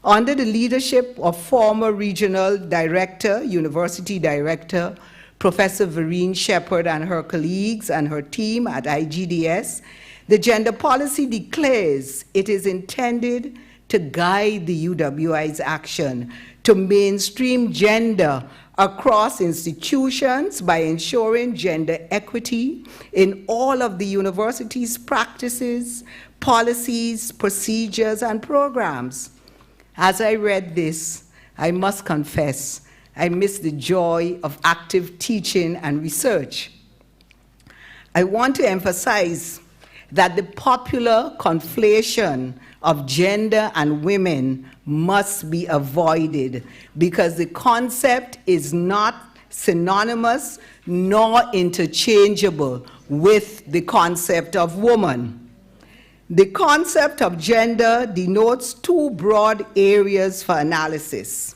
Under the leadership of former regional director, university director, Professor Vereen Shepherd and her colleagues and her team at IGDS, the gender policy declares it is intended to guide the UWI's action to mainstream gender across institutions by ensuring gender equity in all of the university's practices, policies, procedures, and programs. As I read this, I must confess, I missed the joy of active teaching and research. I want to emphasize that the popular conflation of gender and women must be avoided because the concept is not synonymous nor interchangeable with the concept of woman. The concept of gender denotes two broad areas for analysis.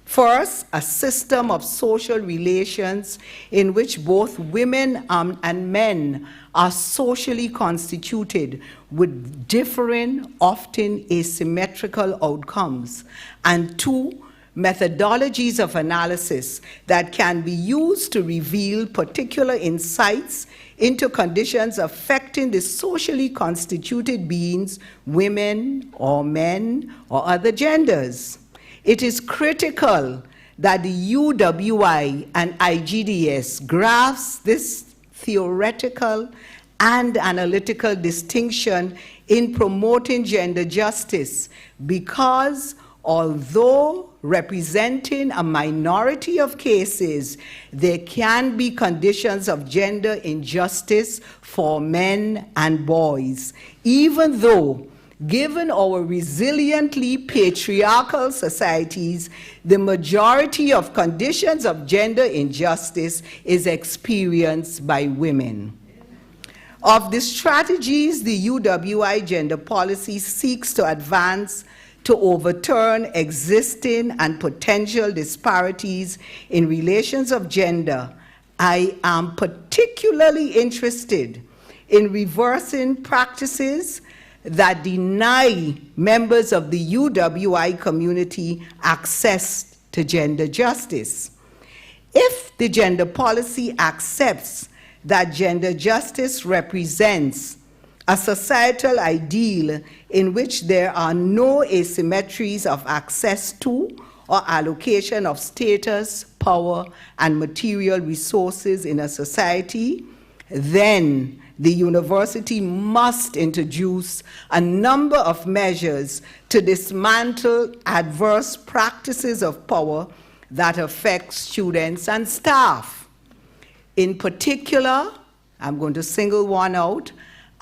First, a system of social relations in which both women and men are socially constituted with differing, often asymmetrical outcomes. And two, methodologies of analysis that can be used to reveal particular insights into conditions affecting the socially constituted beings, women or men or other genders. It is critical that the UWI and IGDS grasp this theoretical and analytical distinction in promoting gender justice because although representing a minority of cases, there can be conditions of gender injustice for men and boys, even though, given our resiliently patriarchal societies, the majority of conditions of gender injustice is experienced by women. Of the strategies the UWI gender policy seeks to advance to overturn existing and potential disparities in relations of gender, I am particularly interested in reversing practices that deny members of the UWI community access to gender justice. If the gender policy accepts that gender justice represents a societal ideal in which there are no asymmetries of access to or allocation of status, power, and material resources in a society, then the university must introduce a number of measures to dismantle adverse practices of power that affect students and staff. In particular, I'm going to single one out,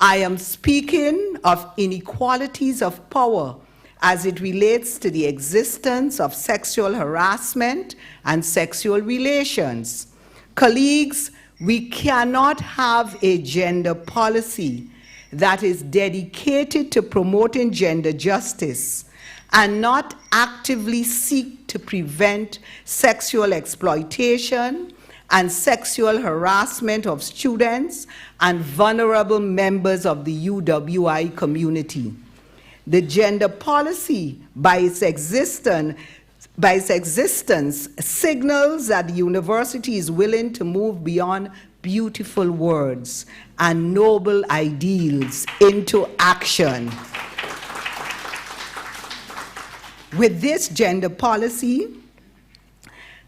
I am speaking of inequalities of power as it relates to the existence of sexual harassment and sexual relations. Colleagues, we cannot have a gender policy that is dedicated to promoting gender justice and not actively seek to prevent sexual exploitation and sexual harassment of students and vulnerable members of the UWI community. The gender policy, by its existence, signals that the university is willing to move beyond beautiful words and noble ideals into action. With this gender policy,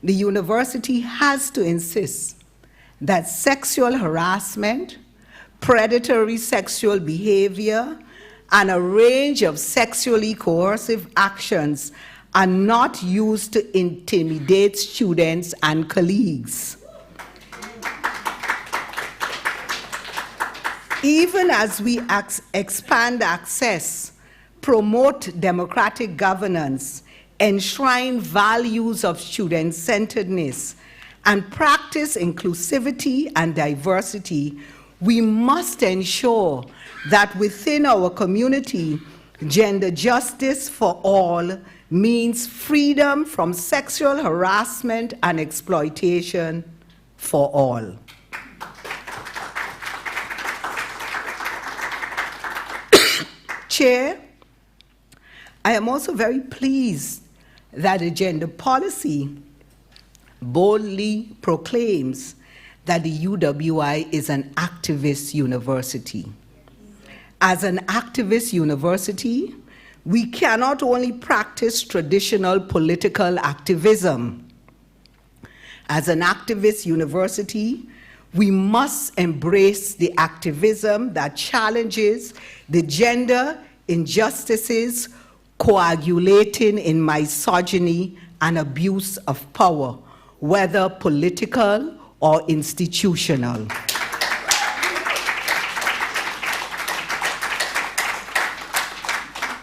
the university has to insist that sexual harassment, predatory sexual behavior, and a range of sexually coercive actions are not used to intimidate students and colleagues. Even as we expand access, promote democratic governance, enshrine values of student-centeredness, and practice inclusivity and diversity, we must ensure that within our community, gender justice for all means freedom from sexual harassment and exploitation for all. Chair, I am also very pleased that the gender policy boldly proclaims that the UWI is an activist university. As an activist university, we cannot only practice traditional political activism. As an activist university, we must embrace the activism that challenges the gender injustices coagulating in misogyny and abuse of power, whether political or institutional.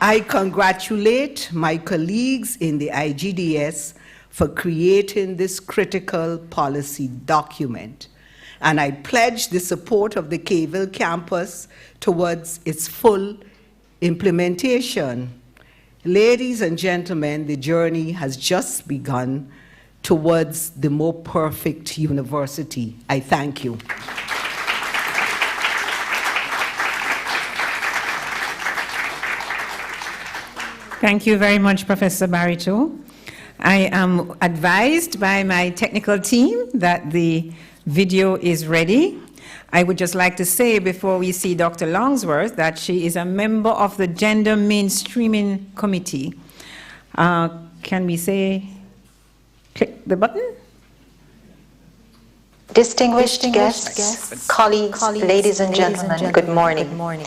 I congratulate my colleagues in the IGDS for creating this critical policy document, and I pledge the support of the Cavell campus towards its full implementation. Ladies and gentlemen, the journey has just begun towards the more perfect university. I thank you. Thank you very much, Professor Barito. I am advised by my technical team that the video is ready. I would just like to say before we see Dr. Longsworth that she is a member of the Gender Mainstreaming Committee. Can we say, click the button? Distinguished guests, colleagues, ladies and gentlemen, good morning.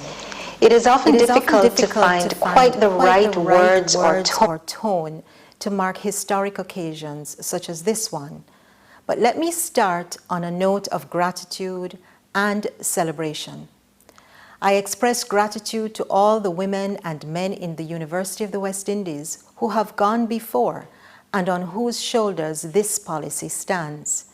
It is often difficult to find quite the right words or tone to mark historic occasions such as this one. But let me start on a note of gratitude and celebration. I express gratitude to all the women and men in the University of the West Indies who have gone before and on whose shoulders this policy stands.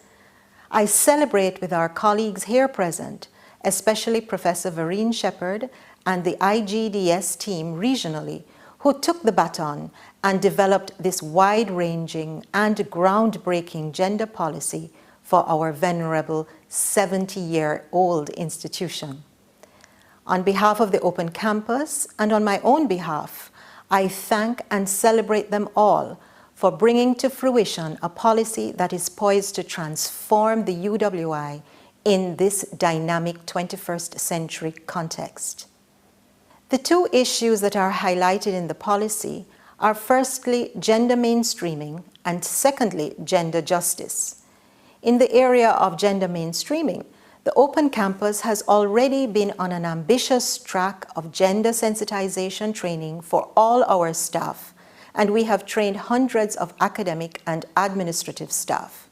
I celebrate with our colleagues here present, especially Professor Vereen Shepherd and the IGDS team regionally, who took the baton and developed this wide-ranging and groundbreaking gender policy for our venerable 70-year-old institution. On behalf of the Open Campus and on my own behalf, I thank and celebrate them all for bringing to fruition a policy that is poised to transform the UWI in this dynamic 21st century context. The two issues that are highlighted in the policy are firstly gender mainstreaming and secondly gender justice. In the area of gender mainstreaming, the Open Campus has already been on an ambitious track of gender sensitization training for all our staff, and we have trained hundreds of academic and administrative staff.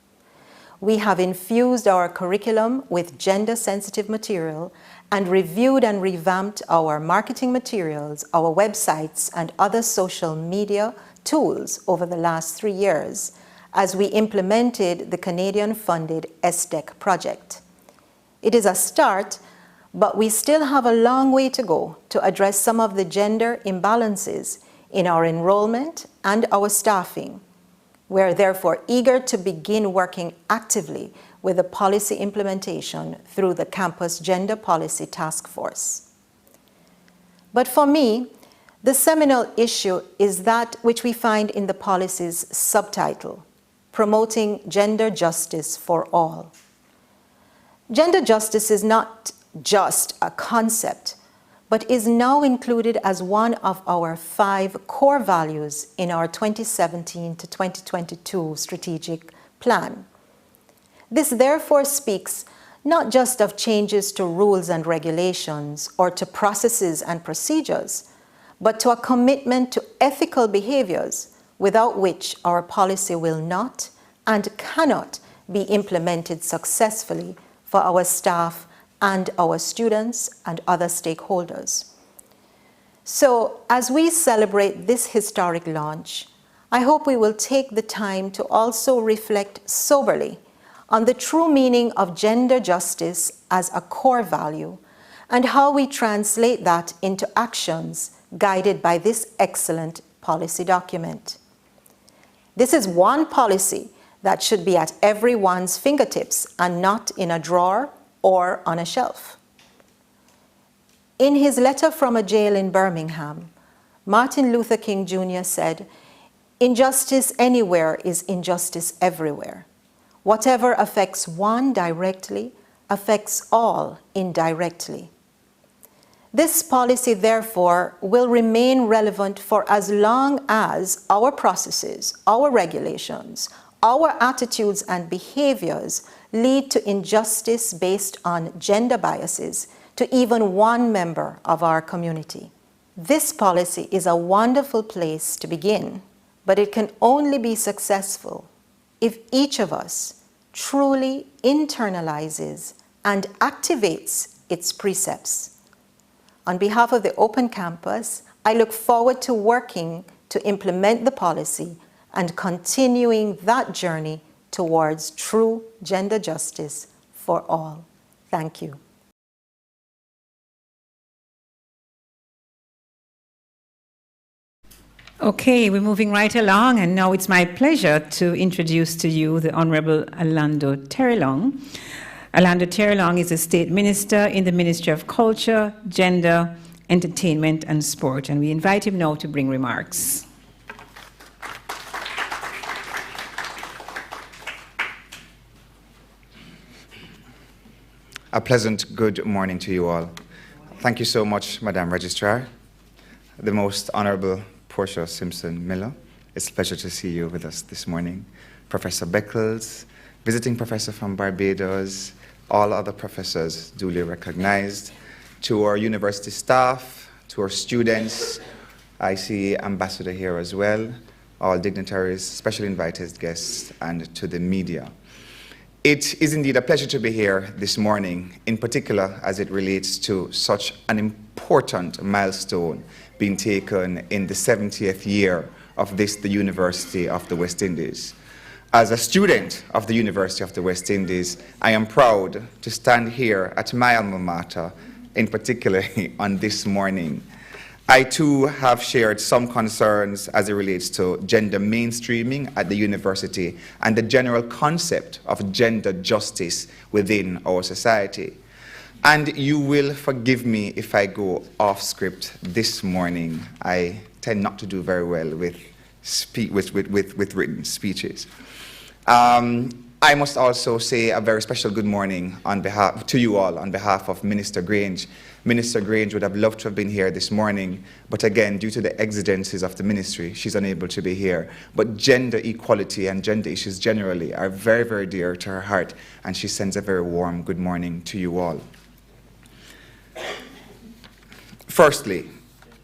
We have infused our curriculum with gender-sensitive material and reviewed and revamped our marketing materials, our websites, and other social media tools over the last 3 years as we implemented the Canadian-funded STEC project. It is a start, but we still have a long way to go to address some of the gender imbalances in our enrollment and our staffing. We are therefore eager to begin working actively with the policy implementation through the Campus Gender Policy Task Force. But for me, the seminal issue is that which we find in the policy's subtitle, Promoting Gender Justice for All. Gender justice is not just a concept, but is now included as one of our 5 core values in our 2017 to 2022 strategic plan. This therefore speaks not just of changes to rules and regulations or to processes and procedures, but to a commitment to ethical behaviors without which our policy will not and cannot be implemented successfully for our staff and our students and other stakeholders. So, as we celebrate this historic launch, I hope we will take the time to also reflect soberly on the true meaning of gender justice as a core value and how we translate that into actions guided by this excellent policy document. This is one policy that should be at everyone's fingertips and not in a drawer or on a shelf. In his letter from a jail in Birmingham, Martin Luther King Jr. said, "Injustice anywhere is injustice everywhere. Whatever affects one directly affects all indirectly." This policy, therefore, will remain relevant for as long as our processes, our regulations, our attitudes and behaviors lead to injustice based on gender biases to even one member of our community. This policy is a wonderful place to begin, but it can only be successful if each of us truly internalizes and activates its precepts. On behalf of the Open Campus, I look forward to working to implement the policy and continuing that journey towards true gender justice for all. Thank you. Okay, we're moving right along, and now it's my pleasure to introduce to you the Honorable Orlando Terrelong. Orlando Terrelong is a state minister in the Ministry of Culture, Gender, Entertainment, and Sport, and we invite him now to bring remarks. A pleasant good morning to you all. Thank you so much, Madam Registrar. The Most Honorable Portia Simpson Miller, it's a pleasure to see you with us this morning. Professor Beckles, visiting professor from Barbados, all other professors duly recognized, to our university staff, to our students, I see Ambassador here as well, all dignitaries, special invited guests, and to the media. It is indeed a pleasure to be here this morning, in particular as it relates to such an important milestone being taken in the 70th year of this, the University of the West Indies. As a student of the University of the West Indies, I am proud to stand here at my alma mater, in particular on this morning. I too have shared some concerns as it relates to gender mainstreaming at the university and the general concept of gender justice within our society. And you will forgive me if I go off script this morning. I tend not to do very well with written speeches. I must also say a very special good morning to you all on behalf of Minister Grange. Minister Grange would have loved to have been here this morning, but again, due to the exigencies of the ministry, she's unable to be here. But gender equality and gender issues generally are very, very dear to her heart, and she sends a very warm good morning to you all. Firstly,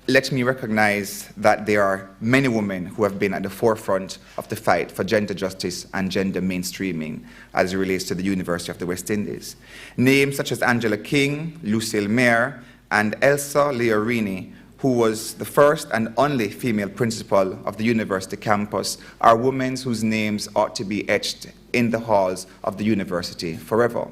let me recognize that there are many women who have been at the forefront of the fight for gender justice and gender mainstreaming as it relates to the University of the West Indies. Names such as Angela King, Lucille Mayer, and Elsa Leorini, who was the first and only female principal of the university campus, are women whose names ought to be etched in the halls of the university forever.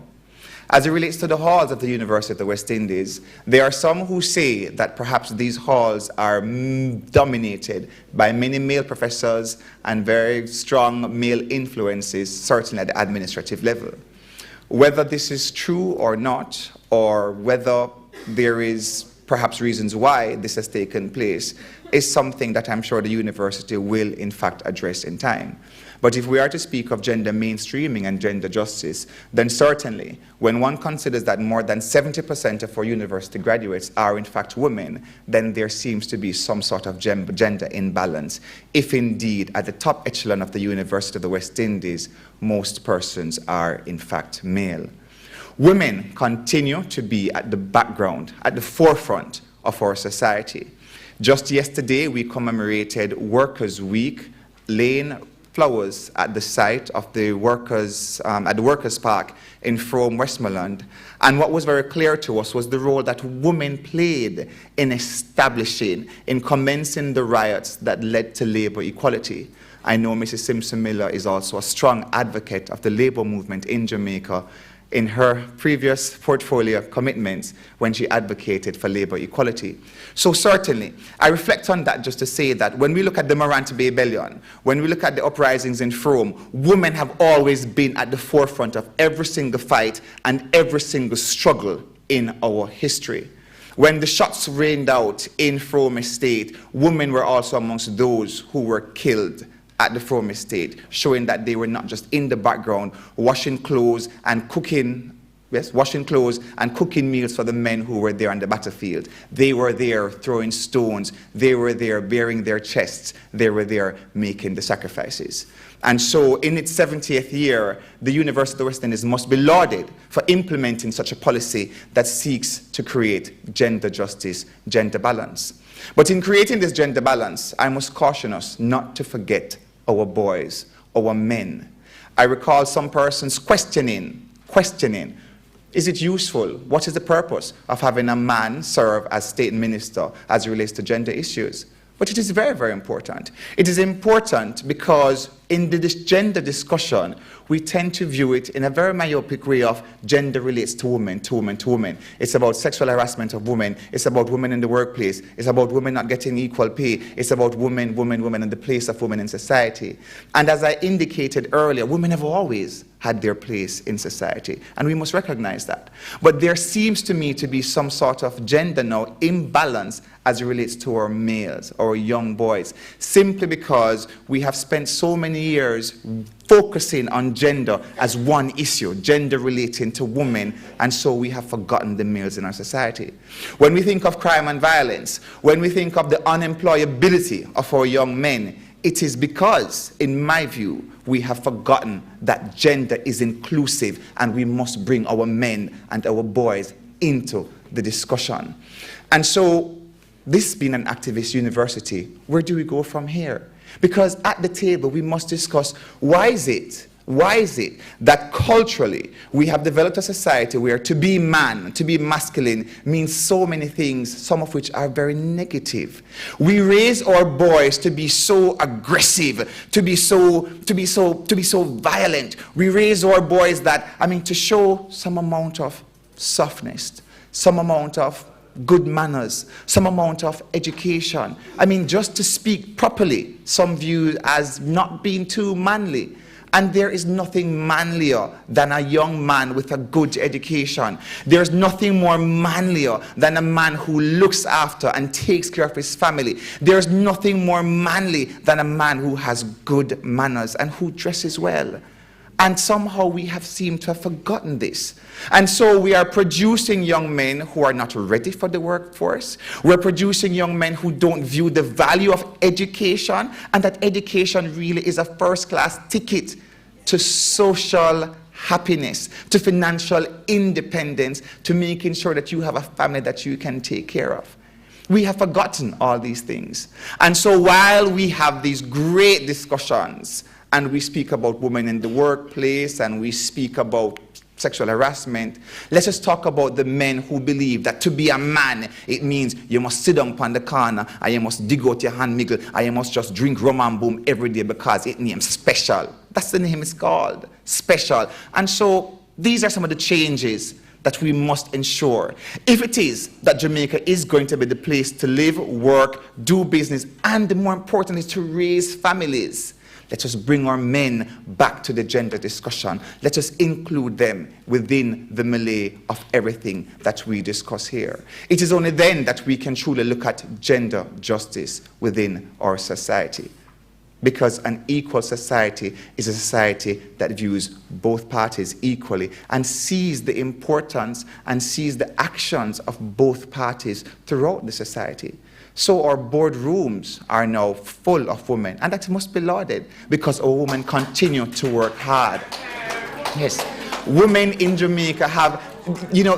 As it relates to the halls of the University of the West Indies, there are some who say that perhaps these halls are dominated by many male professors and very strong male influences, certainly at the administrative level. Whether this is true or not, or whether there is perhaps reasons why this has taken place, is something that I'm sure the university will in fact address in time. But if we are to speak of gender mainstreaming and gender justice, then certainly when one considers that more than 70% of our university graduates are in fact women, then there seems to be some sort of gender imbalance, if indeed at the top echelon of the University of the West Indies, most persons are in fact male. women continue to be at the background, at the forefront of our society. Just yesterday, we commemorated Workers' Week, laying flowers at the site of the Workers' Park in Frome, Westmoreland. And what was very clear to us was the role that women played in establishing, in commencing the riots that led to labor equality. I know Mrs. Simpson Miller is also a strong advocate of the labor movement in Jamaica in her previous portfolio commitments when she advocated for labor equality. So certainly, I reflect on that just to say that when we look at the Morant Bay Rebellion, when we look at the uprisings in Frome, women have always been at the forefront of every single fight and every single struggle in our history. When the shots rained out in Frome Estate, women were also amongst those who were killed at the Frome Estate, showing that they were not just in the background washing clothes and cooking meals for the men who were there on the battlefield. They were there throwing stones. They were there bearing their chests. They were there making the sacrifices. And so in its 70th year, the University of the West Indies must be lauded for implementing such a policy that seeks to create gender justice, gender balance. But in creating this gender balance, I must caution us not to forget our boys, our men. I recall some persons questioning, is it useful? What is the purpose of having a man serve as state minister as it relates to gender issues? But it is very, very important. It is important because in this gender discussion, we tend to view it in a very myopic way of gender relates to women, to women, to women. It's about sexual harassment of women. It's about women in the workplace. It's about women not getting equal pay. It's about women, and the place of women in society. And as I indicated earlier, women have always had their place in society, and we must recognize that. But there seems to me to be some sort of gender now imbalance as it relates to our males, our young boys, simply because we have spent so many years focusing on gender as one issue, gender relating to women, and so we have forgotten the males in our society. When we think of crime and violence, when we think of the unemployability of our young men, it is because, in my view, we have forgotten that gender is inclusive and we must bring our men and our boys into the discussion. And so, this being an activist university, where do we go from here? Because at the table we must discuss why is it that culturally we have developed a society where to be man, to be masculine means so many things, some of which are very negative. We raise our boys to be so aggressive, to be so violent. We raise our boys to show some amount of softness, some amount of good manners, some amount of education. Just to speak properly, some view as not being too manly. And there is nothing manlier than a young man with a good education. There's nothing more manlier than a man who looks after and takes care of his family. There's nothing more manly than a man who has good manners and who dresses well. And somehow we have seemed to have forgotten this. And so we are producing young men who are not ready for the workforce. We're producing young men who don't view the value of education, and that education really is a first-class ticket to social happiness, to financial independence, to making sure that you have a family that you can take care of. We have forgotten all these things. And so while we have these great discussions, and we speak about women in the workplace, and we speak about sexual harassment, let us talk about the men who believe that to be a man, it means you must sit down upon the corner, and you must dig out your hand miggle, and you must just drink rum and boom every day because it names special. That's the name it's called, special. And so these are some of the changes that we must ensure. If it is that Jamaica is going to be the place to live, work, do business, and more importantly, to raise families, let us bring our men back to the gender discussion. Let us include them within the melee of everything that we discuss here. It is only then that we can truly look at gender justice within our society. Because an equal society is a society that views both parties equally and sees the importance and sees the actions of both parties throughout the society. So our boardrooms are now full of women, and that must be lauded because our women continue to work hard. Yes, Women in Jamaica have,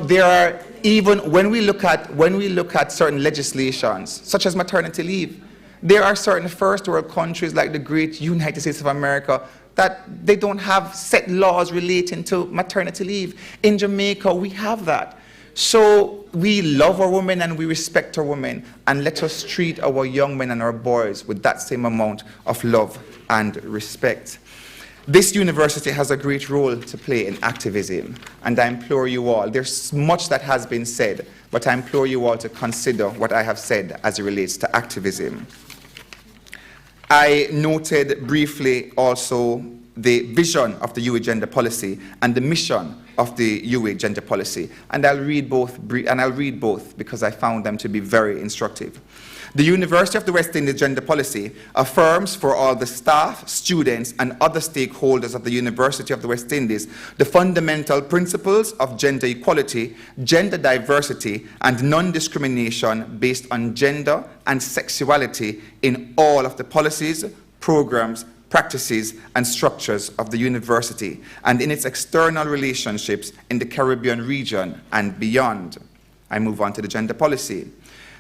there are, even when we look at certain legislations, such as maternity leave, there are certain first world countries like the great United States of America that they don't have set laws relating to maternity leave. In Jamaica, we have that. So we love our women and we respect our women, and let us treat our young men and our boys with that same amount of love and respect. This university has a great role to play in activism, and I implore you all, there's much that has been said, but I implore you all to consider what I have said as it relates to activism. I noted briefly also the vision of the UWI gender policy and the mission of the UWI gender policy, and I'll read both because I found them to be very instructive. The University of the West Indies gender policy affirms for all the staff, students, and other stakeholders of the University of the West Indies the fundamental principles of gender equality, gender diversity, and non-discrimination based on gender and sexuality in all of the policies, programs, practices, and structures of the university, and in its external relationships in the Caribbean region and beyond. I move on to the gender policy.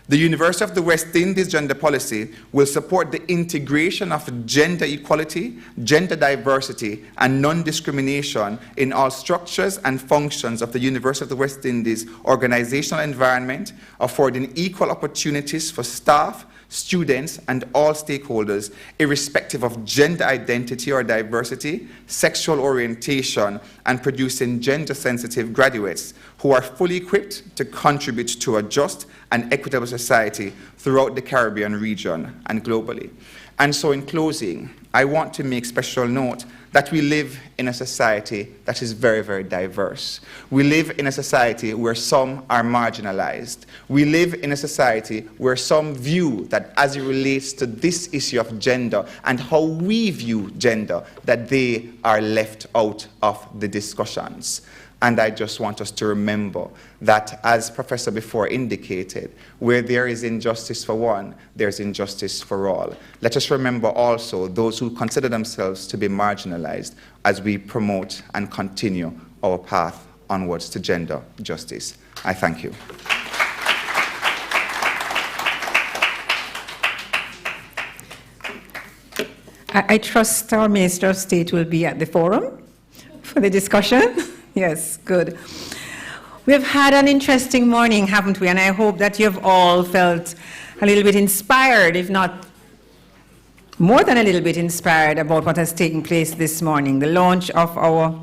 The University of the West Indies gender policy will support the integration of gender equality, gender diversity, and non-discrimination in all structures and functions of the University of the West Indies organizational environment, affording equal opportunities for staff, students, and all stakeholders, irrespective of gender identity or diversity, sexual orientation, and producing gender-sensitive graduates who are fully equipped to contribute to a just and equitable society throughout the Caribbean region and globally. And so in closing, I want to make special note that we live in a society that is very, very diverse. We live in a society where some are marginalized. We live in a society where some view that as it relates to this issue of gender and how we view gender, that they are left out of the discussions. And I just want us to remember that, as Professor before indicated, where there is injustice for one, there's injustice for all. Let us remember also those who consider themselves to be marginalized as we promote and continue our path onwards to gender justice. I thank you. I trust our Minister of State will be at the forum for the discussion. Yes, good. We've had an interesting morning, haven't we? And I hope that you've all felt a little bit inspired, if not more than a little bit inspired, about what has taken place this morning, the launch of our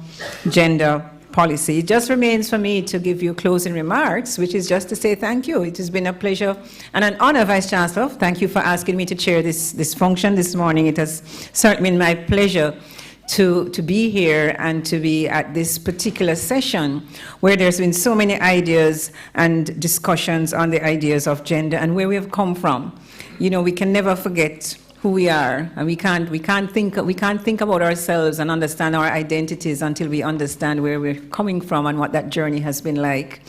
gender policy. It just remains for me to give you closing remarks, which is just to say thank you. It has been a pleasure and an honor, Vice Chancellor. Thank you for asking me to chair this function this morning. It has certainly been my pleasure to be here and to be at this particular session where there's been so many ideas and discussions on the ideas of gender and where we have come from. You know, we can never forget who we are, and we can't think about ourselves and understand our identities until we understand where we're coming from and what that journey has been like.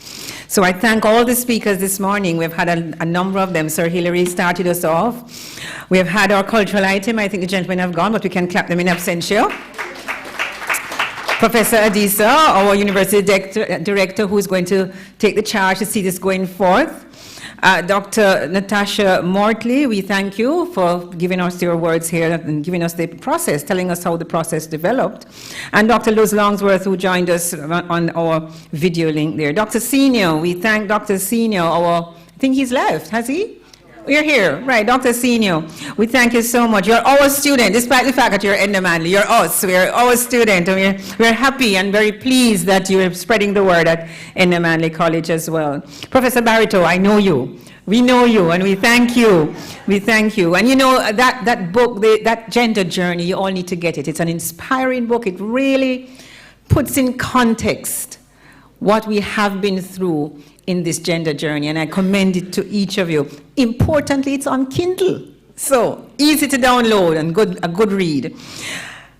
So I thank all the speakers this morning. We've had a number of them. Sir Hilary started us off. We have had our cultural item. I think the gentlemen have gone, but we can clap them in absentia. Professor Adisa, our university director, who is going to take the charge to see this going forth. Dr. Natasha Mortley, we thank you for giving us your words here and giving us the process, telling us how the process developed. And Dr. Luz Longsworth, who joined us on our video link there. Dr. Senior, we thank Dr. Senior, I think he's left, has he? You're here, right, Dr. Senior. We thank you so much. You're our student, despite the fact that you're Edna Manley. You're us. We're our student, and we're happy and very pleased that you're spreading the word at Edna Manley College as well. Professor Barito, I know you. We know you, and we thank you. We thank you. And you know, that book, that gender journey, you all need to get it. It's an inspiring book. It really puts in context what we have been through in this gender journey, and I commend it to each of you. Importantly, it's on Kindle, so easy to download and a good read.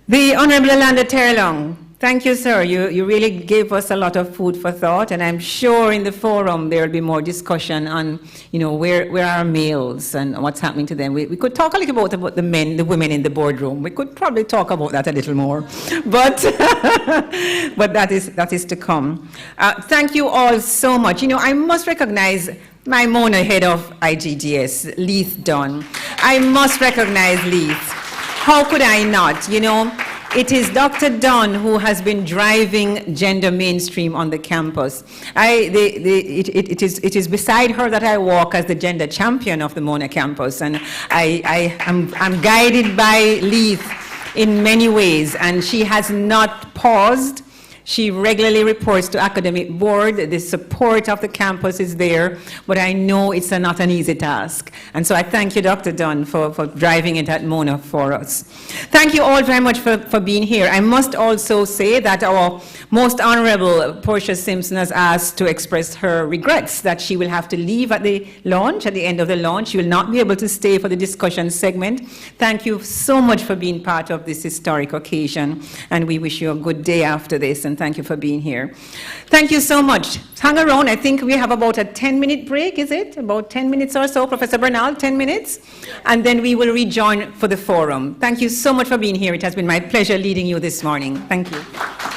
The Honorable Alanda Terlong, Thank you, sir. You really gave us a lot of food for thought, and I'm sure in the forum there will be more discussion on, where are males and what's happening to them. We could talk a little about the men, the women in the boardroom. We could probably talk about that a little more, but but that is to come. Thank you all so much. I must recognize my Mona head of IGDS, Leith Dunn. I must recognize Leith. How could I not? It is Dr. Dunn who has been driving gender mainstream on the campus. It is beside her that I walk as the gender champion of the Mona campus, and I'm guided by Leith in many ways, and she has not paused. She regularly reports to academic board. The support of the campus is there, but I know it's not an easy task. And so I thank you, Dr. Dunn, for driving it at Mona for us. Thank you all very much for being here. I must also say that our most honorable Portia Simpson has asked to express her regrets that she will have to leave at the launch, at the end of the launch. She will not be able to stay for the discussion segment. Thank you so much for being part of this historic occasion, and we wish you a good day after this. And thank you for being here. Thank you so much. Hang around. I think we have about a 10-minute break, is it? About 10 minutes or so. Professor Bernal, 10 minutes. And then we will rejoin for the forum. Thank you so much for being here. It has been my pleasure leading you this morning. Thank you.